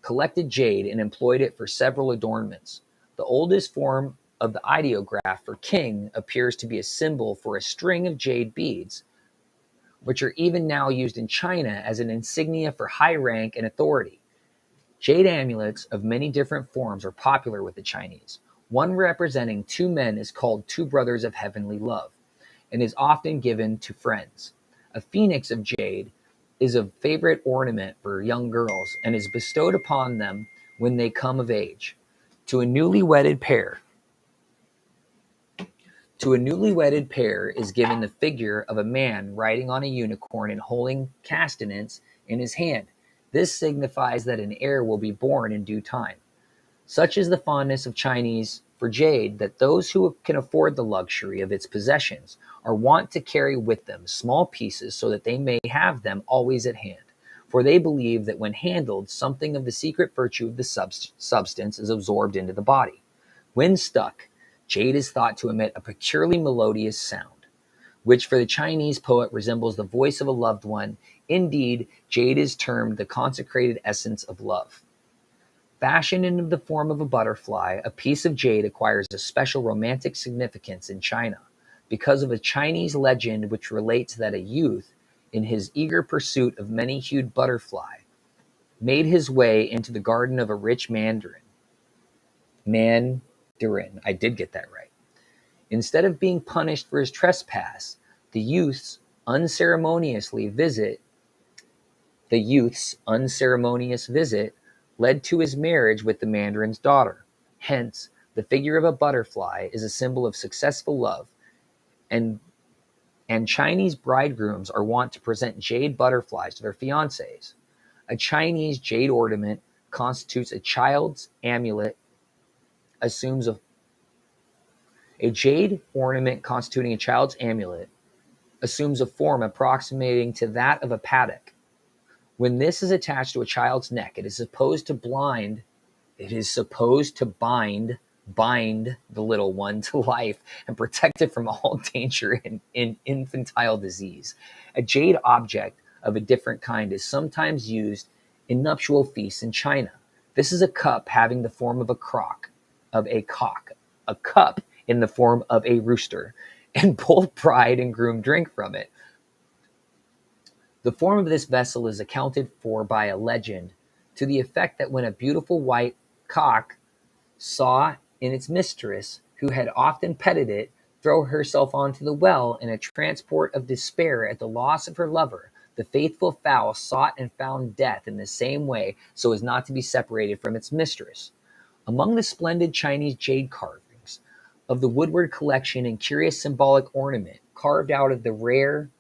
collected jade and employed it for several adornments. The oldest form of the ideograph for king appears to be a symbol for a string of jade beads, which are even now used in China as an insignia for high rank and authority. Jade amulets of many different forms are popular with the Chinese. One representing 2 men is called 2 brothers of heavenly love and is often given to friends. A phoenix of jade is a favorite ornament for young girls and is bestowed upon them when they come of age. To a newly wedded pair is given the figure of a man riding on a unicorn and holding castanets in his hand. This signifies that an heir will be born in due time. Such is the fondness of Chinese for jade that those who can afford the luxury of its possessions are wont to carry with them small pieces so that they may have them always at hand. For they believe that when handled, something of the secret virtue of the substance is absorbed into the body. When stuck, jade is thought to emit a peculiarly melodious sound, which for the Chinese poet resembles the voice of a loved one. Indeed, jade is termed the consecrated essence of love. Fashioned into the form of a butterfly, a piece of jade acquires a special romantic significance in China because of a Chinese legend which relates that a youth, in his eager pursuit of many-hued butterfly, made his way into the garden of a rich mandarin. I did get that right. Instead of being punished for his trespass, the youth's unceremonious visit led to his marriage with the mandarin's daughter. Hence, the figure of a butterfly is a symbol of successful love, and Chinese bridegrooms are wont to present jade butterflies to their fiancés. A Chinese jade ornament constitutes a child's amulet, assumes a jade ornament constituting a child's amulet assumes a form approximating to that of a paddock. When this is attached to a child's neck, it is supposed to bind the little one to life and protect it from all danger in infantile disease. A jade object of a different kind is sometimes used in nuptial feasts in China. This is a cup having the form of a cock, a cup in the form of a rooster, and both bride and groom drink from it. The form of this vessel is accounted for by a legend to the effect that when a beautiful white cock saw in its mistress, who had often petted it, throw herself onto the well in a transport of despair at the loss of her lover, the faithful fowl sought and found death in the same way so as not to be separated from its mistress. Among the splendid Chinese jade carvings of the Woodward collection and curious symbolic ornament carved out of the rare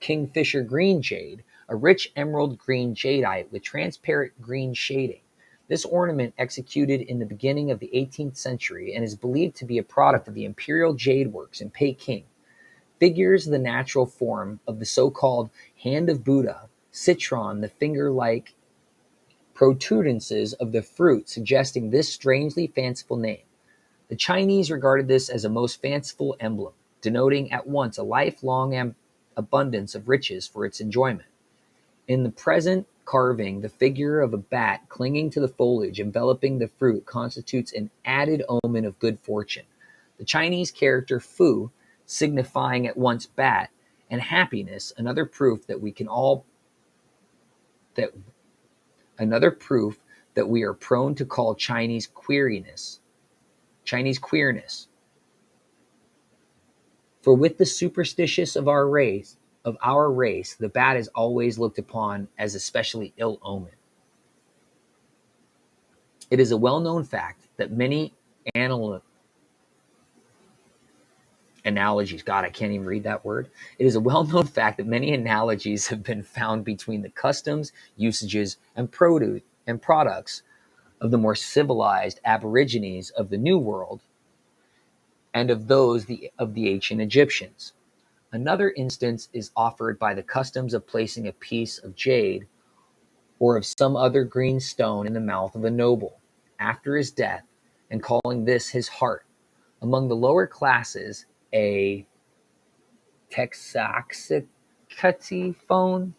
kingfisher green jade, a rich emerald green jadeite with transparent green shading. This ornament, executed in the beginning of the 18th century and is believed to be a product of the imperial jade works in Peking, figures the natural form of the so-called hand of Buddha, citron, the finger-like protuberances of the fruit, suggesting this strangely fanciful name. The Chinese regarded this as a most fanciful emblem, denoting at once a lifelong abundance of riches for its enjoyment. In the present carving, the figure of a bat clinging to the foliage enveloping the fruit constitutes an added omen of good fortune. The Chinese character Fu, signifying at once bat and happiness, another proof that we are prone to call Chinese queerness. For with the superstitious of our race, the bat is always looked upon as especially ill omen. It is a well-known fact that many analogies, God, I can't even read that word. It is a well-known fact that many analogies have been found between the customs, usages, and products of the more civilized aborigines of the New World and of those of the ancient Egyptians. Another instance is offered by the customs of placing a piece of jade or of some other green stone in the mouth of a noble after his death and calling this his heart. Among the lower classes, a texaxicatiphone,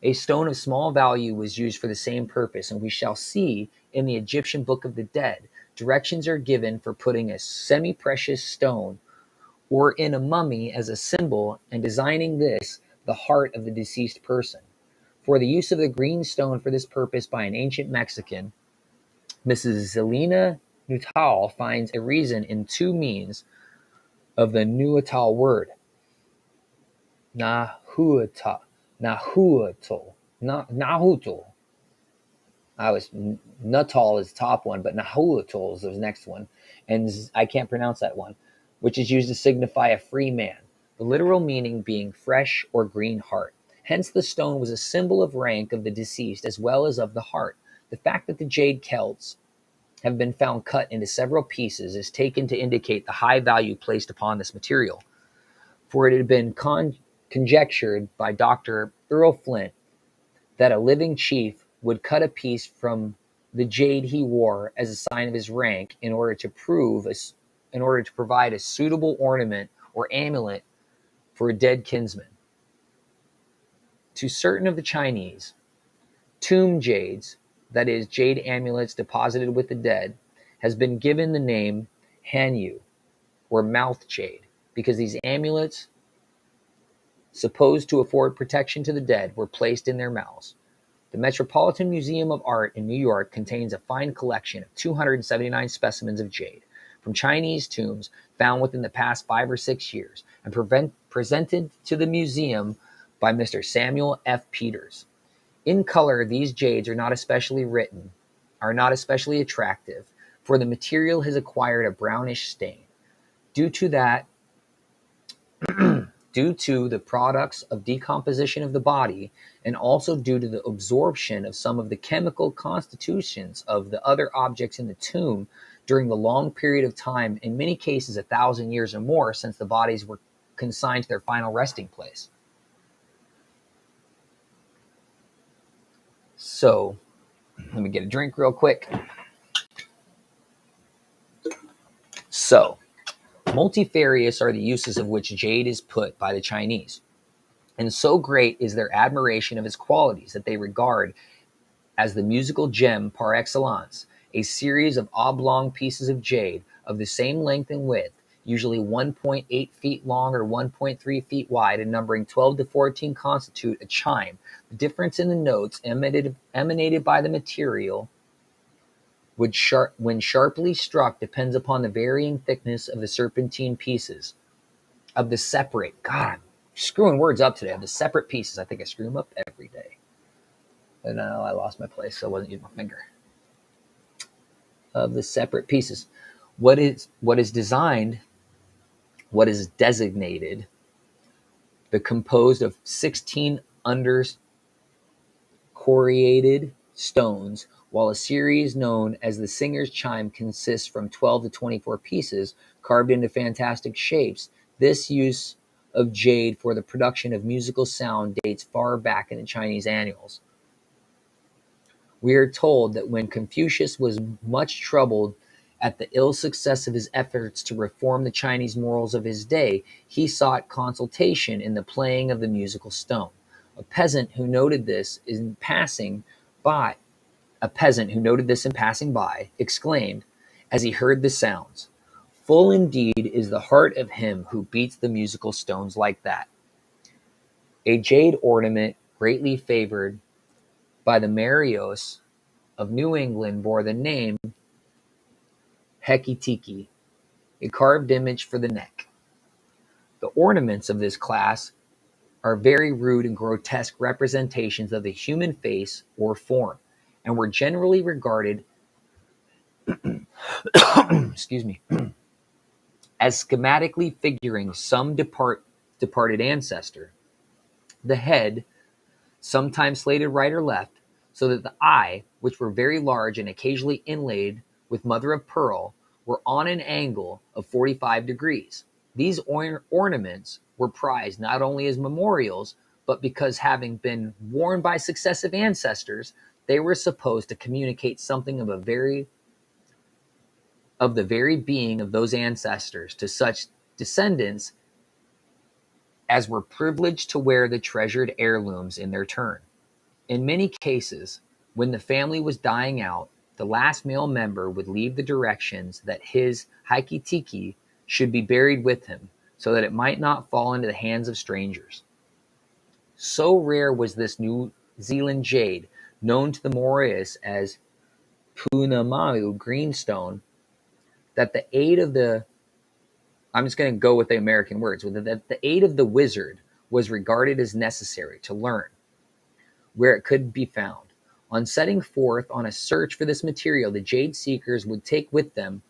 a stone of small value, was used for the same purpose, and we shall see in the Egyptian Book of the Dead, directions are given for putting a semi-precious stone or in a mummy as a symbol and designing this the heart of the deceased person. For the use of the green stone for this purpose by an ancient Mexican, Mrs. Zelina Nuttall finds a reason in two means of the Nahuatl word. Nahuatl. Nuttall is the top one, but Nahuatl is the next one, and I can't pronounce that one, which is used to signify a free man, the literal meaning being fresh or green heart. Hence the stone was a symbol of rank of the deceased as well as of the heart. The fact that the jade celts have been found cut into several pieces is taken to indicate the high value placed upon this material, for it had been conjectured by Dr. Earl Flint that a living chief would cut a piece from the jade he wore as a sign of his rank in order to provide a suitable ornament or amulet for a dead kinsman. To certain of the Chinese, tomb jades, that is, jade amulets deposited with the dead, has been given the name Hanyu, or mouth jade, because these amulets, supposed to afford protection to the dead, were placed in their mouths. The Metropolitan Museum of Art in New York contains a fine collection of 279 specimens of jade from Chinese tombs found within the past 5 or 6 years and presented to the museum by Mr. Samuel F. Peters. In color, these jades are not especially attractive, for the material has acquired a brownish stain. Due to the products of decomposition of the body, and also due to the absorption of some of the chemical constitutions of the other objects in the tomb during the long period of time, in many cases 1,000 years or more since the bodies were consigned to their final resting place. So, let me get a drink real quick. So, multifarious are the uses of which jade is put by the Chinese, and so great is their admiration of its qualities that they regard as the musical gem par excellence, a series of oblong pieces of jade of the same length and width, usually 1.8 feet long or 1.3 feet wide, and numbering 12 to 14 constitute a chime. The difference in the notes emanated by the material when sharply struck depends upon the varying thickness of the serpentine pieces. Of the separate, God, I'm screwing words up today. Of the separate pieces, I think I screw them up every day. And now I lost my place, so I wasn't using my finger. Of the separate pieces, what is designated, the composed of 16 undercoriated stones, while a series known as the singer's chime consists from 12 to 24 pieces carved into fantastic shapes. This use of jade for the production of musical sound dates far back in the Chinese annals. We are told that when Confucius was much troubled at the ill success of his efforts to reform the Chinese morals of his day, he sought consultation in the playing of the musical stone. A peasant who noted this in passing But a peasant who noted this in passing by exclaimed, as he heard the sounds, "Full indeed is the heart of him who beats the musical stones like that." A jade ornament greatly favored by the Marios of New England bore the name Hekitiki, a carved image for the neck. The ornaments of this class are very rude and grotesque representations of the human face or form, and were generally regarded excuse me, as schematically figuring some departed ancestor. The head, sometimes slated right or left, so that the eye, which were very large and occasionally inlaid with mother of pearl, were on an angle of 45 degrees. These ornaments were prized not only as memorials, but because having been worn by successive ancestors, they were supposed to communicate something of the very being of those ancestors to such descendants as were privileged to wear the treasured heirlooms in their turn. In many cases, when the family was dying out, the last male member would leave the directions that his Haikitiki should be buried with him, so that it might not fall into the hands of strangers. So rare was this New Zealand jade, known to the Moreas as Punamaru greenstone, that the aid of the I'm just going to go with the American words, that the aid of the wizard was regarded as necessary to learn where it could be found. On setting forth on a search for this material, the jade seekers would take with them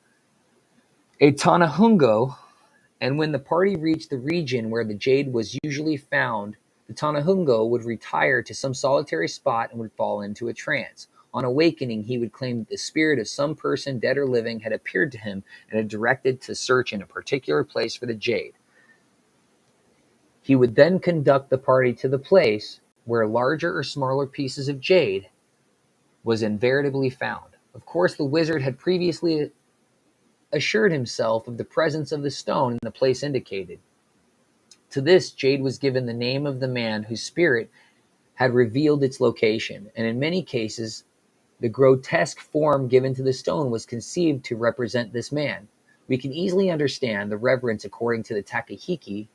a Tanahungo, and when the party reached the region where the jade was usually found, the Tanahungo would retire to some solitary spot and would fall into a trance. On awakening, he would claim that the spirit of some person, dead or living, had appeared to him and had directed to search in a particular place for the jade. He would then conduct the party to the place where larger or smaller pieces of jade was invariably found. Of course, the wizard had previously assured himself of the presence of the stone in the place indicated. To this jade was given the name of the man whose spirit had revealed its location, and in many cases the grotesque form given to the stone was conceived to represent this man. We can easily understand the reverence according to the Takahiki,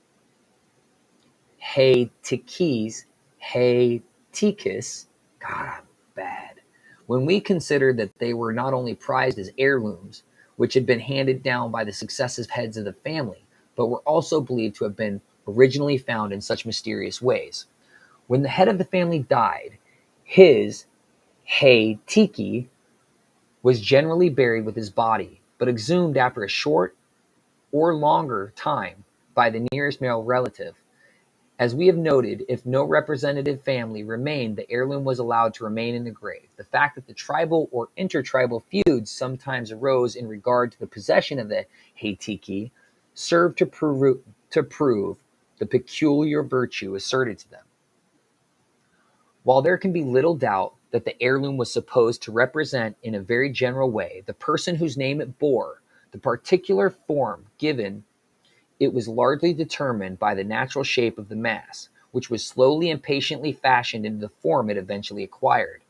Hey Tikis, Hey Tikis. God, I'm bad. When we consider that they were not only prized as heirlooms, which had been handed down by the successive heads of the family, but were also believed to have been originally found in such mysterious ways. When the head of the family died, his Hey Tiki was generally buried with his body, but exhumed after a short or longer time by the nearest male relative. As we have noted, if no representative family remained, the heirloom was allowed to remain in the grave. The fact that the tribal or intertribal feuds sometimes arose in regard to the possession of the Heitiki served to prove the peculiar virtue asserted to them. While there can be little doubt that the heirloom was supposed to represent in a very general way the person whose name it bore, the particular form given it was largely determined by the natural shape of the mass, which was slowly and patiently fashioned into the form it eventually acquired.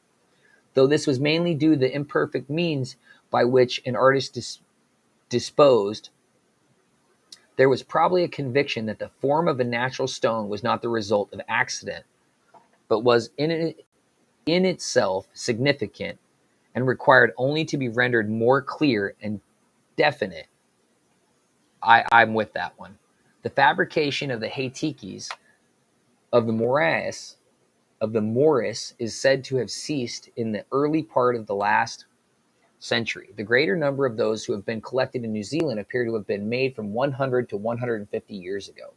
Though this was mainly due to the imperfect means by which an artist disposed, there was probably a conviction that the form of a natural stone was not the result of accident, but was in itself significant and required only to be rendered more clear and definite. I'm with that one. The fabrication of the Heitikis of the Morris is said to have ceased in the early part of the last century. The greater number of those who have been collected in New Zealand appear to have been made from 100 to 150 years ago.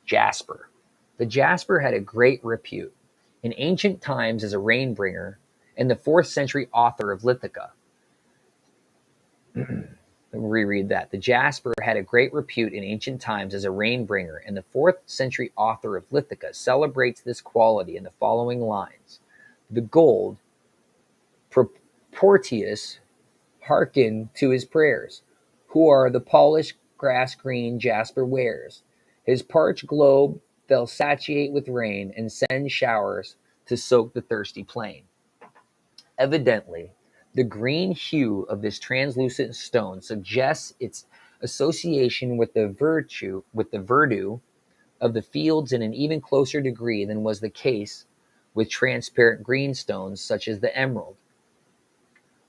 Jasper. The Jasper had a great repute in ancient times as a rainbringer and the 4th century author of Lithica. Reread that. The Jasper had a great repute in ancient times as a rainbringer, and the 4th century author of Lithica celebrates this quality in the following lines. The gold, Proportius, hearken to his prayers, who are the polished grass green Jasper wears. His parched globe they'll satiate with rain, and send showers to soak the thirsty plain. Evidently, the green hue of this translucent stone suggests its association with the verdure of the fields in an even closer degree than was the case with transparent green stones such as the emerald.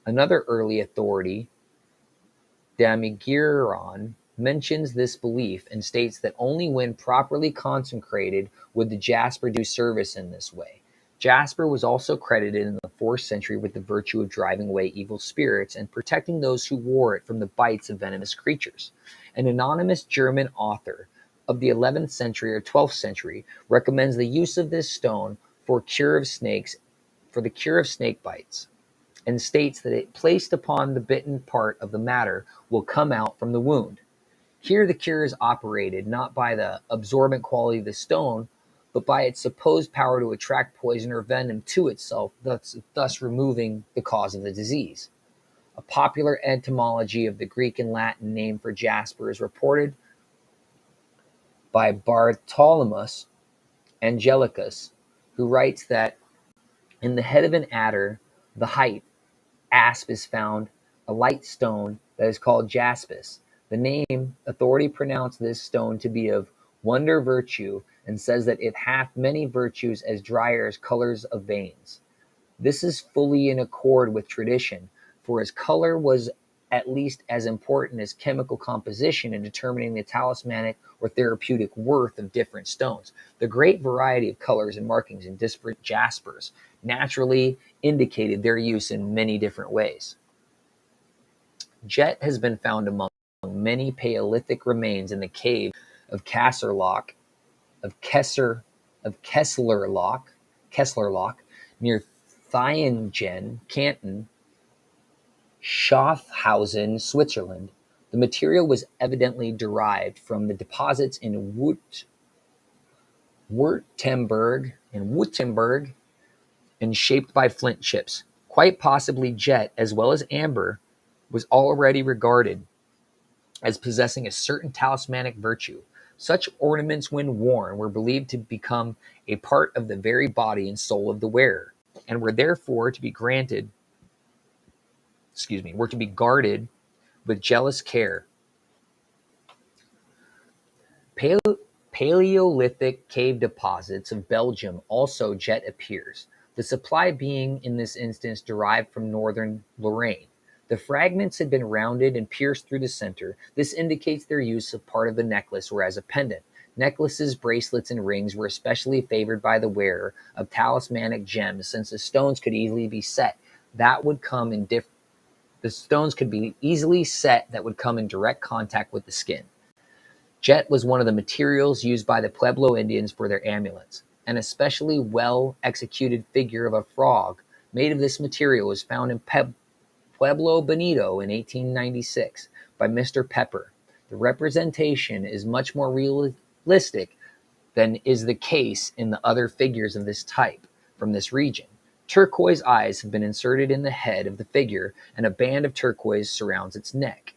Another early authority, Damigiron, mentions this belief and states that only when properly consecrated would the jasper do service in this way. Jasper was also credited in the 4th century with the virtue of driving away evil spirits and protecting those who wore it from the bites of venomous creatures. An anonymous German author of the 11th century or 12th century recommends the use of this stone for the cure of snake bites, and states that it placed upon the bitten part of the matter will come out from the wound. Here the cure is operated not by the absorbent quality of the stone, but by its supposed power to attract poison or venom to itself, thus removing the cause of the disease. A popular etymology of the Greek and Latin name for jasper is reported by Bartholomeus Angelicus, who writes that in the head of an adder, the height, asp is found a light stone that is called jaspis. The name authority pronounced this stone to be of wonder virtue, and says that it hath many virtues as drier as colors of veins. This is fully in accord with tradition, for as color was at least as important as chemical composition in determining the talismanic or therapeutic worth of different stones. The great variety of colors and markings in disparate jaspers naturally indicated their use in many different ways. Jet has been found among many Paleolithic remains in the cave of Kesslerloch, Kesslerloch, near Thiengen, Canton, Schaffhausen, Switzerland. The material was evidently derived from the deposits in Württemberg and shaped by flint chips. Quite possibly jet, as well as amber, was already regarded as possessing a certain talismanic virtue. Such ornaments, when worn, were believed to become a part of the very body and soul of the wearer, and were therefore to be guarded with jealous care. Paleolithic cave deposits of Belgium also jet appears, the supply being in this instance derived from northern Lorraine. The fragments had been rounded and pierced through the center. This indicates their use of part of the necklace or as a pendant. Necklaces, bracelets, and rings were especially favored by the wearer of talismanic gems, since the stones could easily be set that would come in direct contact with the skin. Jet was one of the materials used by the Pueblo Indians for their amulets. An especially well-executed figure of a frog made of this material was found in Pueblo Bonito in 1896 by Mr. Pepper. The representation is much more realistic than is the case in the other figures of this type from this region. Turquoise eyes have been inserted in the head of the figure, and a band of turquoise surrounds its neck.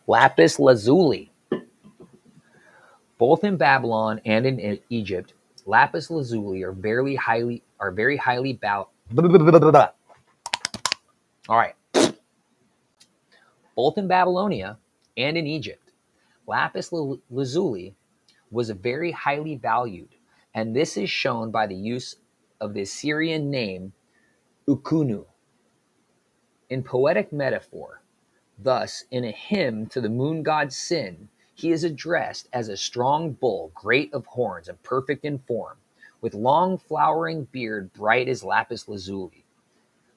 Lapis Lazuli. Both in Babylon and in Egypt, lapis lazuli are very highly All right. Both in Babylonia and in Egypt, lapis lazuli was very highly valued, and this is shown by the use of the Assyrian name Ukunu in poetic metaphor. Thus, in a hymn to the moon god Sin, he is addressed as a strong bull, great of horns and perfect in form, with long flowering beard bright as lapis lazuli.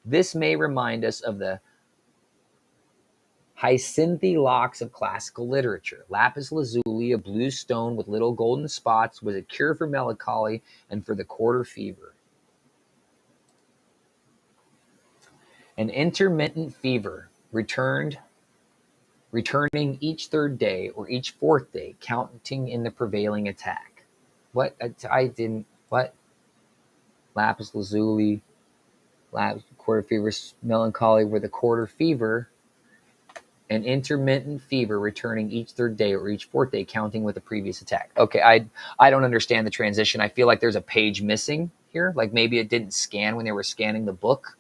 This may remind us of the hyacinthy locks of classical literature. Lapis lazuli, a blue stone with little golden spots, was a cure for melancholy and for the quarter fever. An intermittent fever returning each third day or each fourth day, counting in the prevailing attack. What? What? Lapis lazuli, quarter fever, melancholy, where the quarter fever an intermittent fever returning each third day or each fourth day, counting with the previous attack. Okay, I don't understand the transition. I feel like there's a page missing here. Like maybe it didn't scan when they were scanning the book.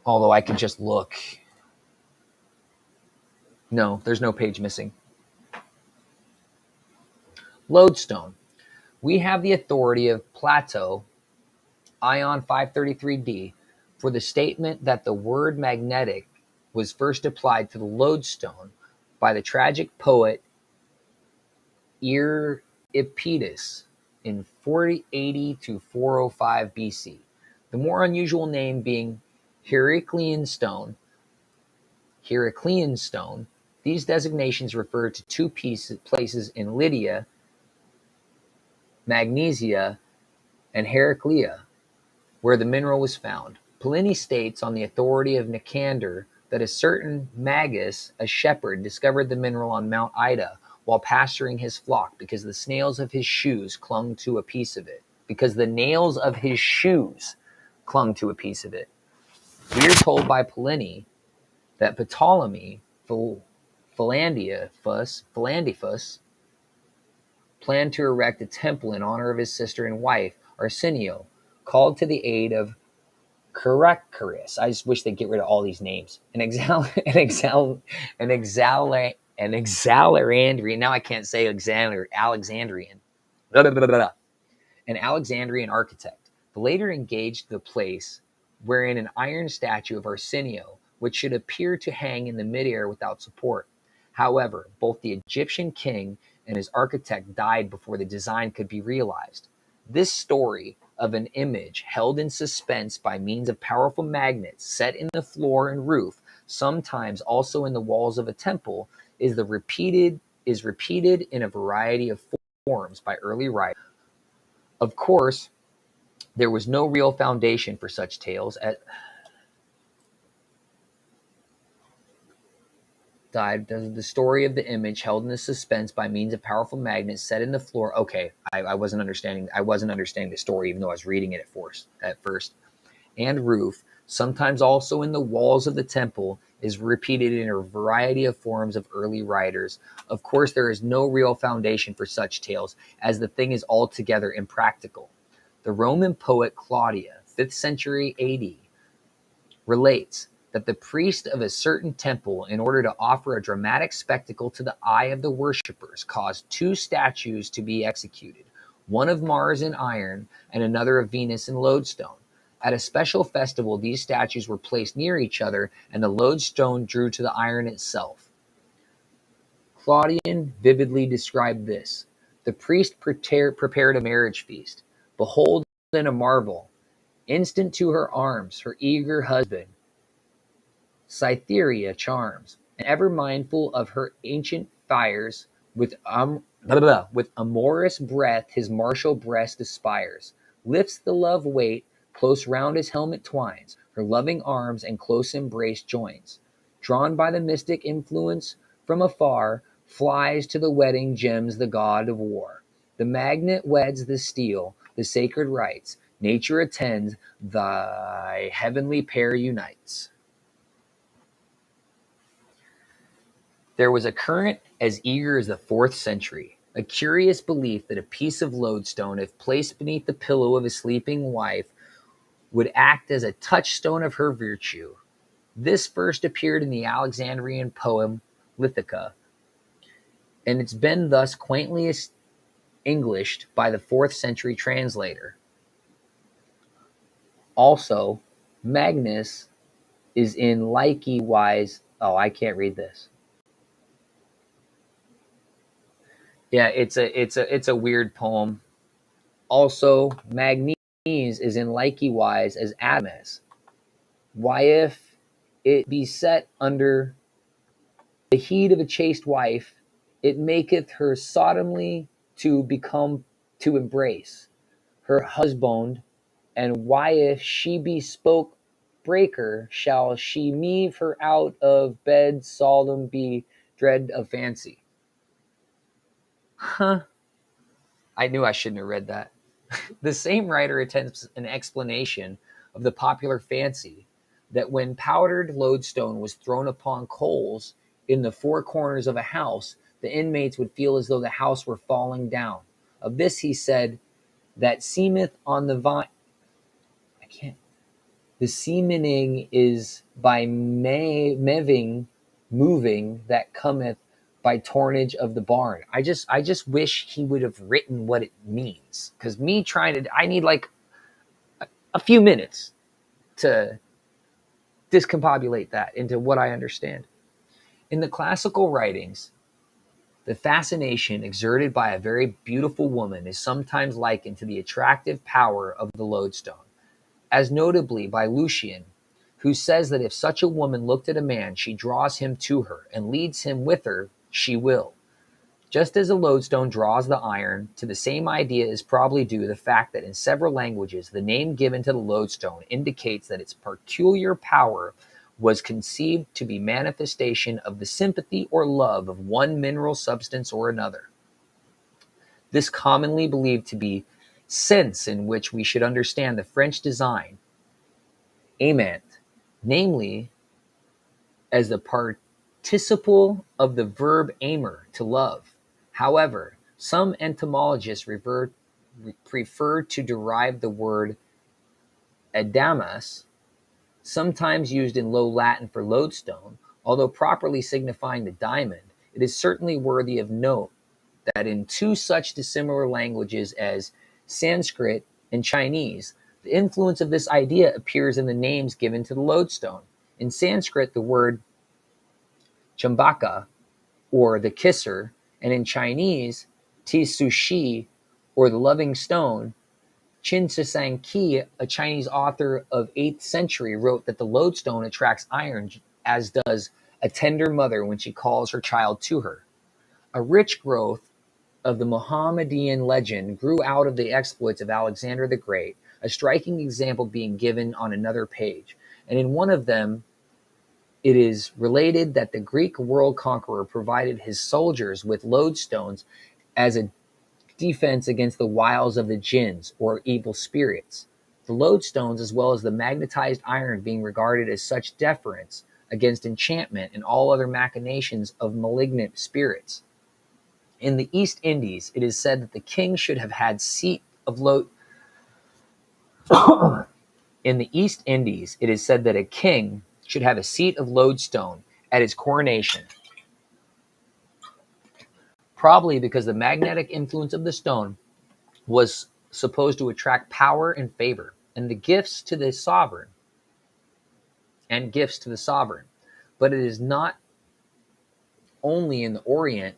Although I could just look. No, there's no page missing. Lodestone. We have the authority of Plato, Ion 533d, for the statement that the word magnetic was first applied to the lodestone by the tragic poet Euripides in 480 to 405 BC. The more unusual name being Heraclean stone. These designations refer to two places in Lydia, Magnesia, and Heraclea, where the mineral was found. Pliny states on the authority of Nicander that a certain Magus, a shepherd, discovered the mineral on Mount Ida while pasturing his flock because the nails of his shoes clung to a piece of it. We are told by Pliny that Ptolemy Philandifus planned to erect a temple in honor of his sister and wife, Arsenio, called to the aid of Caractacus. I just wish they'd get rid of all these names. An Alexandrian. Now I can't say Alexandrian. Blah, blah, blah, blah. An Alexandrian architect. The later engaged the place wherein an iron statue of Arsenio, which should appear to hang in the midair without support. However, both the Egyptian king and his architect died before the design could be realized. This story of an image held in suspense by means of powerful magnets set in the floor and roof, sometimes also in the walls of a temple, is repeated in a variety of forms by early writers. Of course, there was no real foundation for such tales the story of the image held in the suspense by means of powerful magnets set in the floor. Okay, I wasn't understanding the story, even though I was reading it at first. And roof, sometimes also in the walls of the temple, is repeated in a variety of forms of early writers. Of course, there is no real foundation for such tales, as the thing is altogether impractical. The Roman poet Claudia, 5th century AD, relates that the priest of a certain temple, in order to offer a dramatic spectacle to the eye of the worshippers, caused two statues to be executed, one of Mars in iron and another of Venus in lodestone. At a special festival, these statues were placed near each other, and the lodestone drew to the iron itself. Claudian vividly described this. The priest prepared a marriage feast. Behold, then a marvel! Instant to her arms, her eager husband, Cytherea charms, and ever mindful of her ancient fires, with amorous breath his martial breast aspires, lifts the love weight, close round his helmet twines, her loving arms and close embrace joins. Drawn by the mystic influence from afar, flies to the wedding gems the god of war. The magnet weds the steel, the sacred rites, nature attends, thy heavenly pair unites. There was a current as eager as the 4th century, a curious belief that a piece of lodestone, if placed beneath the pillow of a sleeping wife, would act as a touchstone of her virtue. This first appeared in the Alexandrian poem Lithica, and it's been thus quaintly Englished by the 4th century translator. Also, Magnus is in likey wise. Oh, I can't read this. Yeah, it's a weird poem. Also, Magnes is in likey wise as Adamus. Why if it be set under the heed of a chaste wife, it maketh her sodomly to become to embrace her husband, and why if she be spoke breaker, shall she meave her out of bed seldom be dread of fancy. Huh. I knew I shouldn't have read that. The same writer attempts an explanation of the popular fancy that when powdered lodestone was thrown upon coals in the four corners of a house, the inmates would feel as though the house were falling down. Of this he said, that seemeth on the vine. I can't. The semening is by moving that cometh by tornage of the barn. I just wish he would have written what it means, because I need like a few minutes to discombobulate that into what I understand. In the classical writings, the fascination exerted by a very beautiful woman is sometimes likened to the attractive power of the lodestone, as notably by Lucian, who says that if such a woman looked at a man, she draws him to her and leads him with her, she will. Just as a lodestone draws the iron, to the same idea is probably due the fact that in several languages the name given to the lodestone indicates that its peculiar power was conceived to be manifestation of the sympathy or love of one mineral substance or another. This commonly believed to be sense in which we should understand the French design amant, namely as the participle of the verb aimer, to love. However, some entomologists prefer to derive the word adamas, sometimes used in Low Latin for lodestone, although properly signifying the diamond. It is certainly worthy of note that in two such dissimilar languages as Sanskrit and Chinese, the influence of this idea appears in the names given to the lodestone. In Sanskrit, the word chambaka, or the kisser, and in Chinese, tisushi, or the loving stone. Qin Shishang Qi, a Chinese author of 8th century, wrote that the lodestone attracts iron, as does a tender mother when she calls her child to her. A rich growth of the Mohammedan legend grew out of the exploits of Alexander the Great, a striking example being given on another page. And in one of them, it is related that the Greek world conqueror provided his soldiers with lodestones as a defense against the wiles of the jinns, or evil spirits. The lodestones, as well as the magnetized iron, being regarded as such deference against enchantment and all other machinations of malignant spirits. In the East Indies, it is said that the king should have had seat of In the East Indies, it is said that a king should have a seat of lodestone at his coronation, probably because the magnetic influence of the stone was supposed to attract power and favor, and gifts to the sovereign. But it is not only in the Orient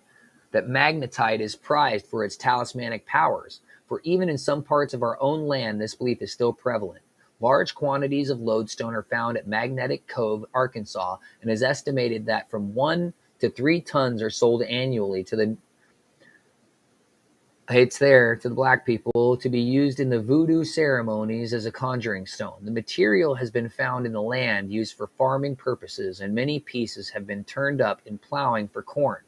that magnetite is prized for its talismanic powers, for even in some parts of our own land this belief is still prevalent. Large quantities of lodestone are found at Magnetic Cove, Arkansas, and it is estimated that from 1 to 3 tons are sold annually to the black people to be used in the voodoo ceremonies as a conjuring stone. The material has been found in the land used for farming purposes, and many pieces have been turned up in plowing for corn.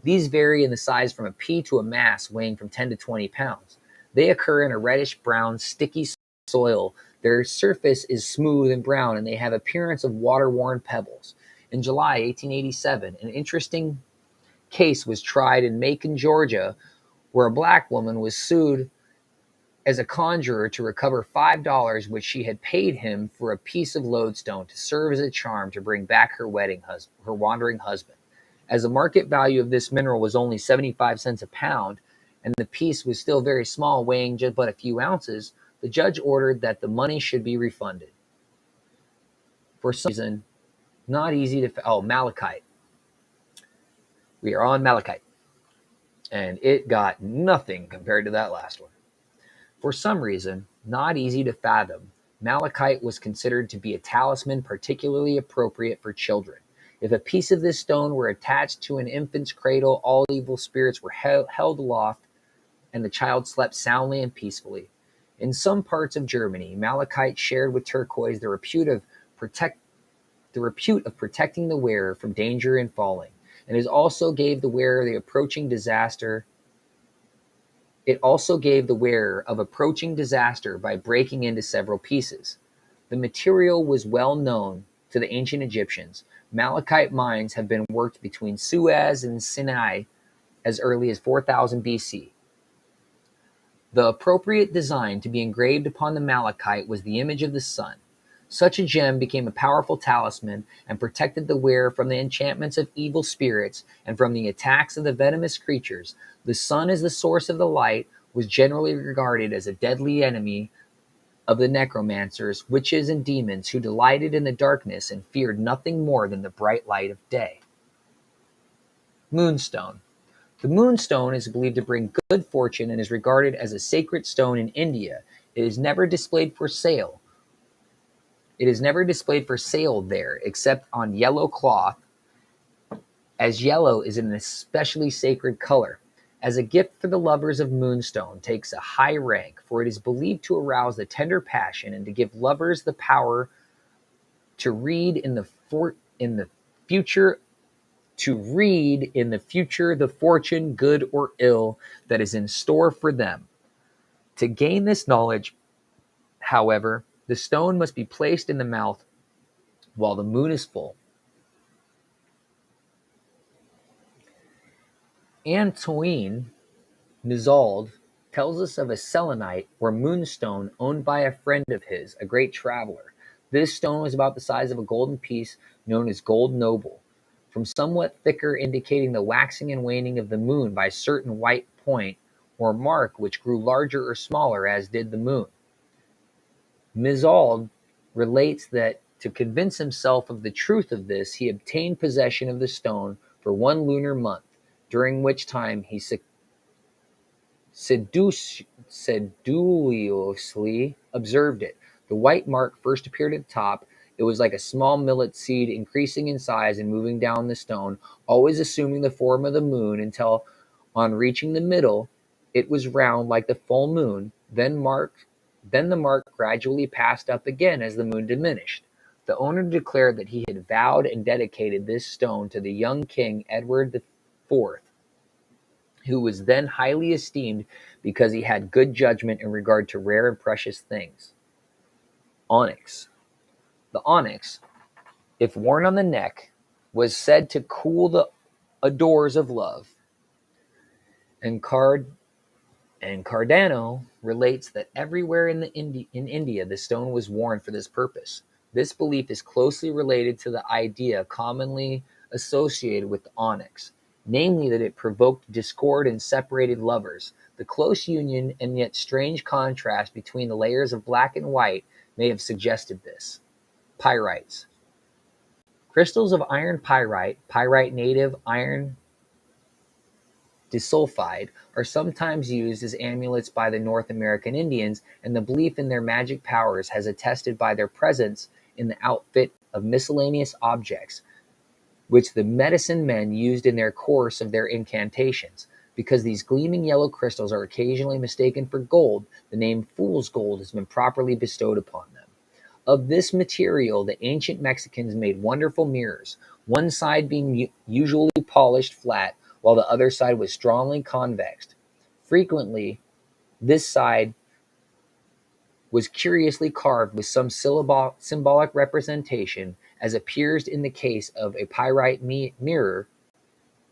These vary in the size from a pea to a mass weighing from 10 to 20 pounds. They occur in a reddish-brown, sticky soil. Their surface is smooth and brown, and they have appearance of water-worn pebbles. In July 1887, an interesting case was tried in Macon, Georgia, where a black woman was sued as a conjurer to recover $5 which she had paid him for a piece of lodestone to serve as a charm to bring back her wandering husband. As the market value of this mineral was only 75 cents a pound, and the piece was still very small, weighing just but a few ounces, the judge ordered that the money should be refunded. For some reason, not easy to... malachite. We are on malachite. And it got nothing compared to that last one. For some reason, not easy to fathom, malachite was considered to be a talisman particularly appropriate for children. If a piece of this stone were attached to an infant's cradle, all evil spirits were held aloft, and the child slept soundly and peacefully. In some parts of Germany, malachite shared with turquoise the repute of protecting the wearer from danger and falling, and it also gave the wearer of approaching disaster by breaking into several pieces. The material was well known to the ancient Egyptians. Malachite mines have been worked between Suez and Sinai as early as 4000 BC. The appropriate design to be engraved upon the malachite was the image of the sun. Such a gem became a powerful talisman and protected the wearer from the enchantments of evil spirits and from the attacks of the venomous creatures. The sun, as the source of the light, was generally regarded as a deadly enemy of the necromancers, witches, and demons who delighted in the darkness and feared nothing more than the bright light of day. Moonstone. The moonstone is believed to bring good fortune and is regarded as a sacred stone in India. It is never displayed for sale. It is never displayed for sale there, except on yellow cloth, as yellow is an especially sacred color. As a gift for the lovers of moonstone takes a high rank, for it is believed to arouse the tender passion and to give lovers the power to read in the future the fortune, good or ill, that is in store for them. To gain this knowledge, however, the stone must be placed in the mouth while the moon is full. Antoine Nizold tells us of a selenite or moonstone owned by a friend of his, a great traveler. This stone was about the size of a golden piece, known as gold noble, from somewhat thicker, indicating the waxing and waning of the moon by a certain white point or mark which grew larger or smaller as did the moon. Nizold relates that to convince himself of the truth of this, he obtained possession of the stone for 1 lunar month, during which time he sedulously observed it. The white mark first appeared at the top. It was like a small millet seed, increasing in size and moving down the stone, always assuming the form of the moon, until on reaching the middle it was round like the full moon. Then the mark gradually passed up again as the moon diminished. The owner declared that he had vowed and dedicated this stone to the young king Edward IV, who was then highly esteemed because he had good judgment in regard to rare and precious things. Onyx. The onyx, if worn on the neck, was said to cool the ardors of love. And Cardano relates that everywhere in India the stone was worn for this purpose. This belief is closely related to the idea commonly associated with the onyx, namely that it provoked discord and separated lovers. The close union and yet strange contrast between the layers of black and white may have suggested this. Pyrites. Crystals of iron pyrite native iron disulfide, are sometimes used as amulets by the North American Indians, and the belief in their magic powers has attested by their presence in the outfit of miscellaneous objects, which the medicine men used in their course of their incantations. Because these gleaming yellow crystals are occasionally mistaken for gold, the name fool's gold has been properly bestowed upon them. Of this material, the ancient Mexicans made wonderful mirrors, one side being usually polished flat, while the other side was strongly convexed. Frequently, this side was curiously carved with some symbolic representation, as appears in the case of a pyrite mirror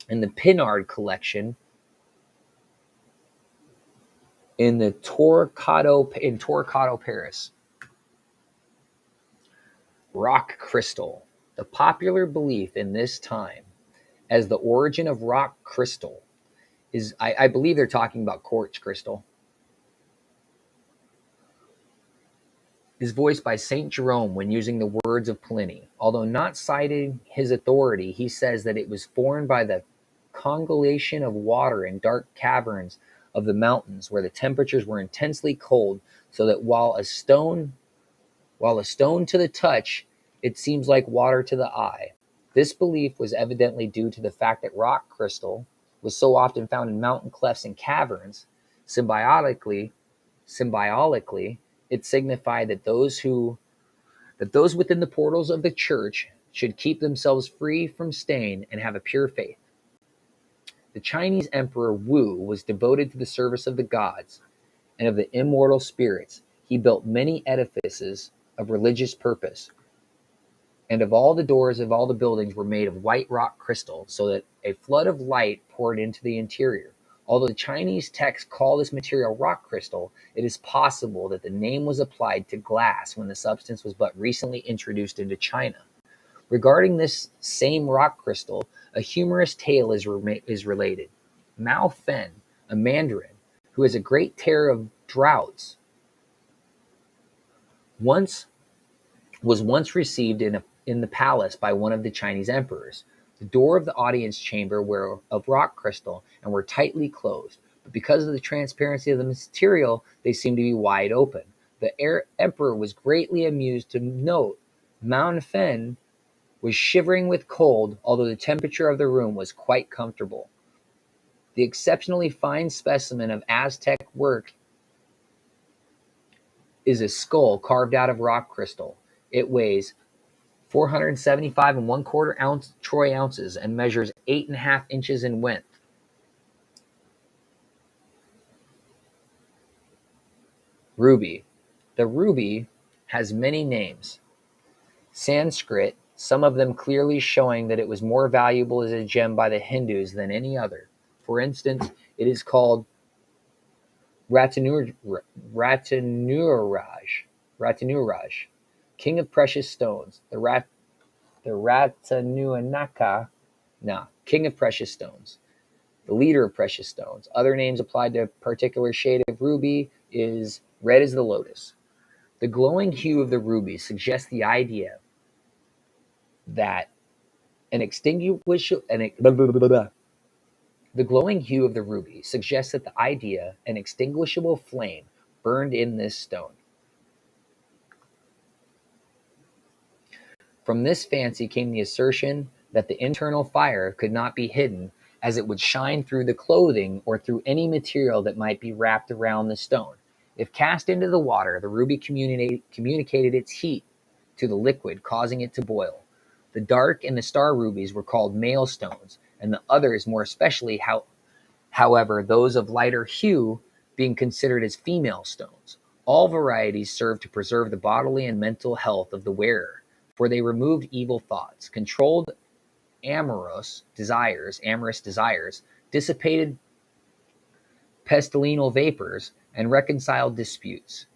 in the Pinard collection in Torquato, Paris. Rock crystal. The popular belief in this time as the origin of rock crystal is, I believe they're talking about quartz crystal, is voiced by St. Jerome when using the words of Pliny. Although not citing his authority, he says that it was formed by the congelation of water in dark caverns of the mountains where the temperatures were intensely cold, so that while a stone to the touch, it seems like water to the eye. This belief was evidently due to the fact that rock crystal was so often found in mountain clefts and caverns. Symbiotically, it signified that those within the portals of the church should keep themselves free from stain and have a pure faith. The Chinese Emperor Wu was devoted to the service of the gods and of the immortal spirits. He built many edifices of religious purpose, and of all the doors of all the buildings were made of white rock crystal, so that a flood of light poured into the interior. Although the Chinese texts call this material rock crystal, it is possible that the name was applied to glass when the substance was but recently introduced into China. Regarding this same rock crystal, a humorous tale is related. Mao Fen, a mandarin, who has a great terror of droughts, was once received in the palace by one of the Chinese emperors. The door of the audience chamber were of rock crystal and were tightly closed, but because of the transparency of the material, they seemed to be wide open. The emperor was greatly amused to note Mao Fen was shivering with cold, although the temperature of the room was quite comfortable. The exceptionally fine specimen of Aztec work is a skull carved out of rock crystal. It weighs 475 and 1/4 troy ounces and measures 8.5 inches in width. Ruby. The ruby has many names. Sanskrit, some of them clearly showing that it was more valuable as a gem by the Hindus than any other. For instance, it is called Ratanuraj, king of precious stones. The Ratanuanaka, king of precious stones, the leader of precious stones. Other names applied to a particular shade of ruby is red as the lotus. The glowing hue of the ruby suggests the idea that an extinguishable flame burned in this stone. From this fancy came the assertion that the internal fire could not be hidden, as it would shine through the clothing or through any material that might be wrapped around the stone. If cast into the water, the ruby communicated its heat to the liquid, causing it to boil. The dark and the star rubies were called male stones, and the others, more especially, however, those of lighter hue, being considered as female stones. All varieties served to preserve the bodily and mental health of the wearer, for they removed evil thoughts, controlled amorous desires, dissipated pestilential vapors, and reconciled disputes.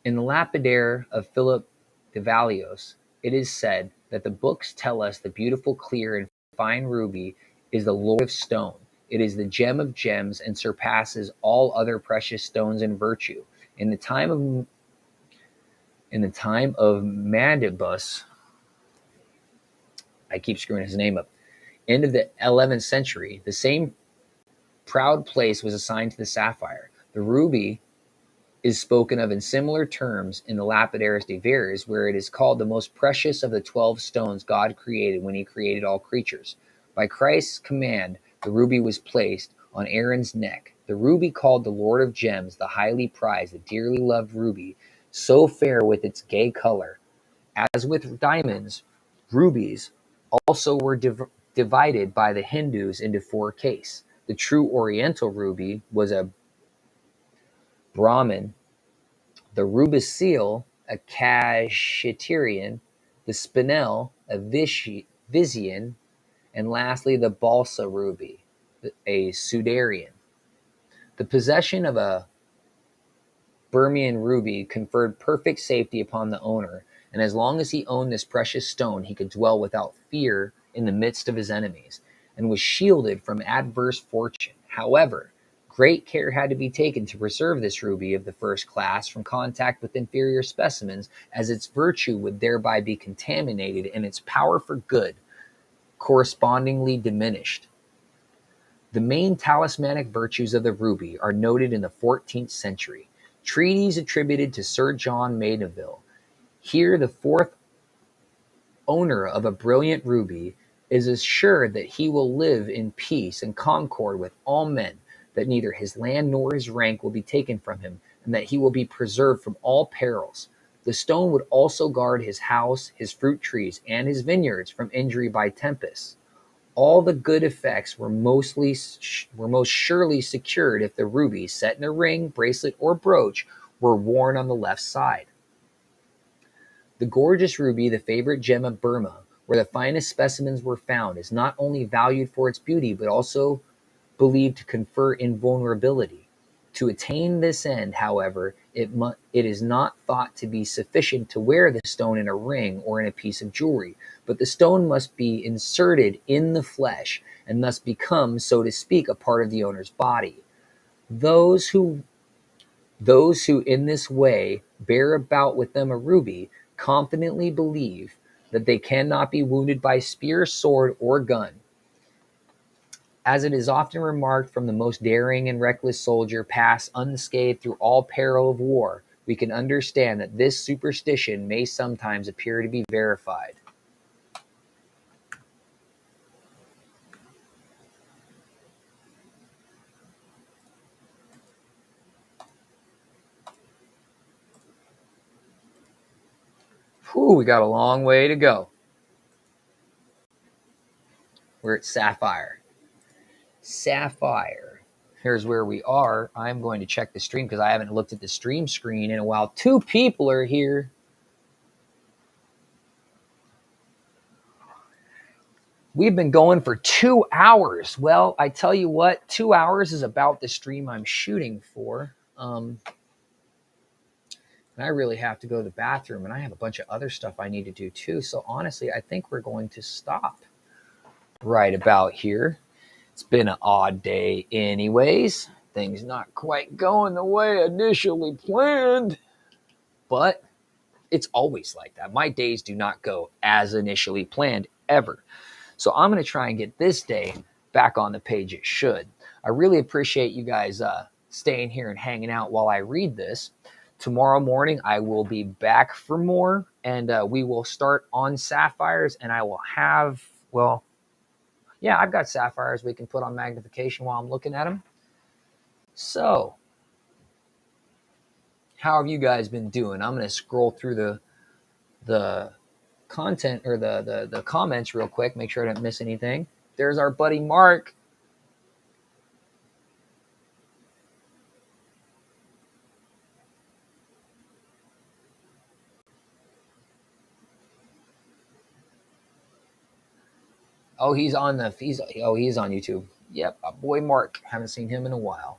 In the Lapidary of Philip de Valios, it is said that the books tell us the beautiful, clear, and fine ruby is the lord of stone. It is the gem of gems and surpasses all other precious stones in virtue. In the time of Mandibus, I keep screwing his name up, end of the 11th century, the same proud place was assigned to the sapphire. The ruby is spoken of in similar terms in the Lapidaris de Veres, where it is called the most precious of the 12 stones God created when he created all creatures. By Christ's command, the ruby was placed on Aaron's neck. The ruby called the Lord of Gems, the highly prized, the dearly loved ruby, so fair with its gay color. As with diamonds, rubies also were divided by the Hindus into 4 castes. The true Oriental ruby was a Brahmin, the rubicille a Kashyterian, the spinel a Vizian, and lastly the balsa ruby, a Sudarian. The possession of a Burmese ruby conferred perfect safety upon the owner, and as long as he owned this precious stone, he could dwell without fear in the midst of his enemies, and was shielded from adverse fortune. However, great care had to be taken to preserve this ruby of the first class from contact with inferior specimens, as its virtue would thereby be contaminated and its power for good correspondingly diminished. The main talismanic virtues of the ruby are noted in the 14th century. Treaties attributed to Sir John Maydeville. Here, the 4th owner of a brilliant ruby is assured that he will live in peace and concord with all men, that neither his land nor his rank will be taken from him, and that he will be preserved from all perils. The stone would also guard his house, his fruit trees, and his vineyards from injury by tempests. All the good effects were most surely secured if the ruby, set in a ring, bracelet, or brooch, were worn on the left side. The gorgeous ruby, the favorite gem of Burma, where the finest specimens were found, is not only valued for its beauty, but also believed to confer invulnerability. To attain this end, however, it is not thought to be sufficient to wear the stone in a ring or in a piece of jewelry, but the stone must be inserted in the flesh and thus become, so to speak, a part of the owner's body. Those who in this way bear about with them a ruby confidently believe that they cannot be wounded by spear, sword, or gun. As it is often remarked, from the most daring and reckless soldier pass unscathed through all peril of war, we can understand that this superstition may sometimes appear to be verified. Whew, we got a long way to go. We're at Sapphire. Sapphire. Here's where we are. I'm going to check the stream because I haven't looked at the stream screen in a while. 2 people are here. We've been going for 2 hours. Well, I tell you what, 2 hours is about the stream I'm shooting for. And I really have to go to the bathroom, and I have a bunch of other stuff I need to do too. So honestly, I think we're going to stop right about here. It's been an odd day anyways. Things not quite going the way initially planned, but it's always like that. My days do not go as initially planned ever. So I'm going to try and get this day back on the page it should. I really appreciate you guys staying here and hanging out while I read this. Tomorrow morning, I will be back for more, and we will start on sapphires, and I will have, well, yeah, I've got sapphires we can put on magnification while I'm looking at them. So, how have you guys been doing? I'm going to scroll through the content or the comments real quick, make sure I don't miss anything. There's our buddy Mark. Oh, he's on YouTube. Yep, our boy Mark. Haven't seen him in a while.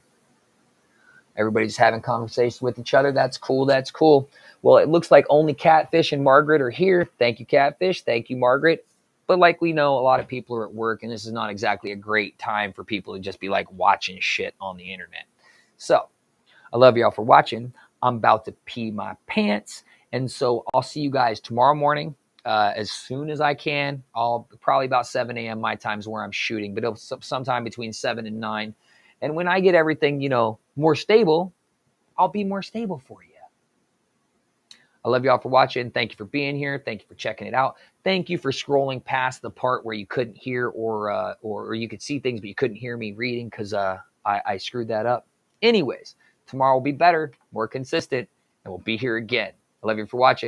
Everybody's having conversations with each other. That's cool. That's cool. Well, it looks like only Catfish and Margaret are here. Thank you, Catfish. Thank you, Margaret. But like we know, a lot of people are at work, and this is not exactly a great time for people to just be like watching shit on the internet. So I love y'all for watching. I'm about to pee my pants. And so I'll see you guys tomorrow morning as soon as I can. I'll probably about 7 a.m. my time is where I'm shooting, but it'll sometime between 7 and 9. And when I get everything, more stable, I'll be more stable for you. I love y'all for watching. Thank you for being here. Thank you for checking it out. Thank you for scrolling past the part where you couldn't hear or you could see things, but you couldn't hear me reading because I screwed that up. Anyways, tomorrow will be better, more consistent, and we'll be here again. I love you for watching.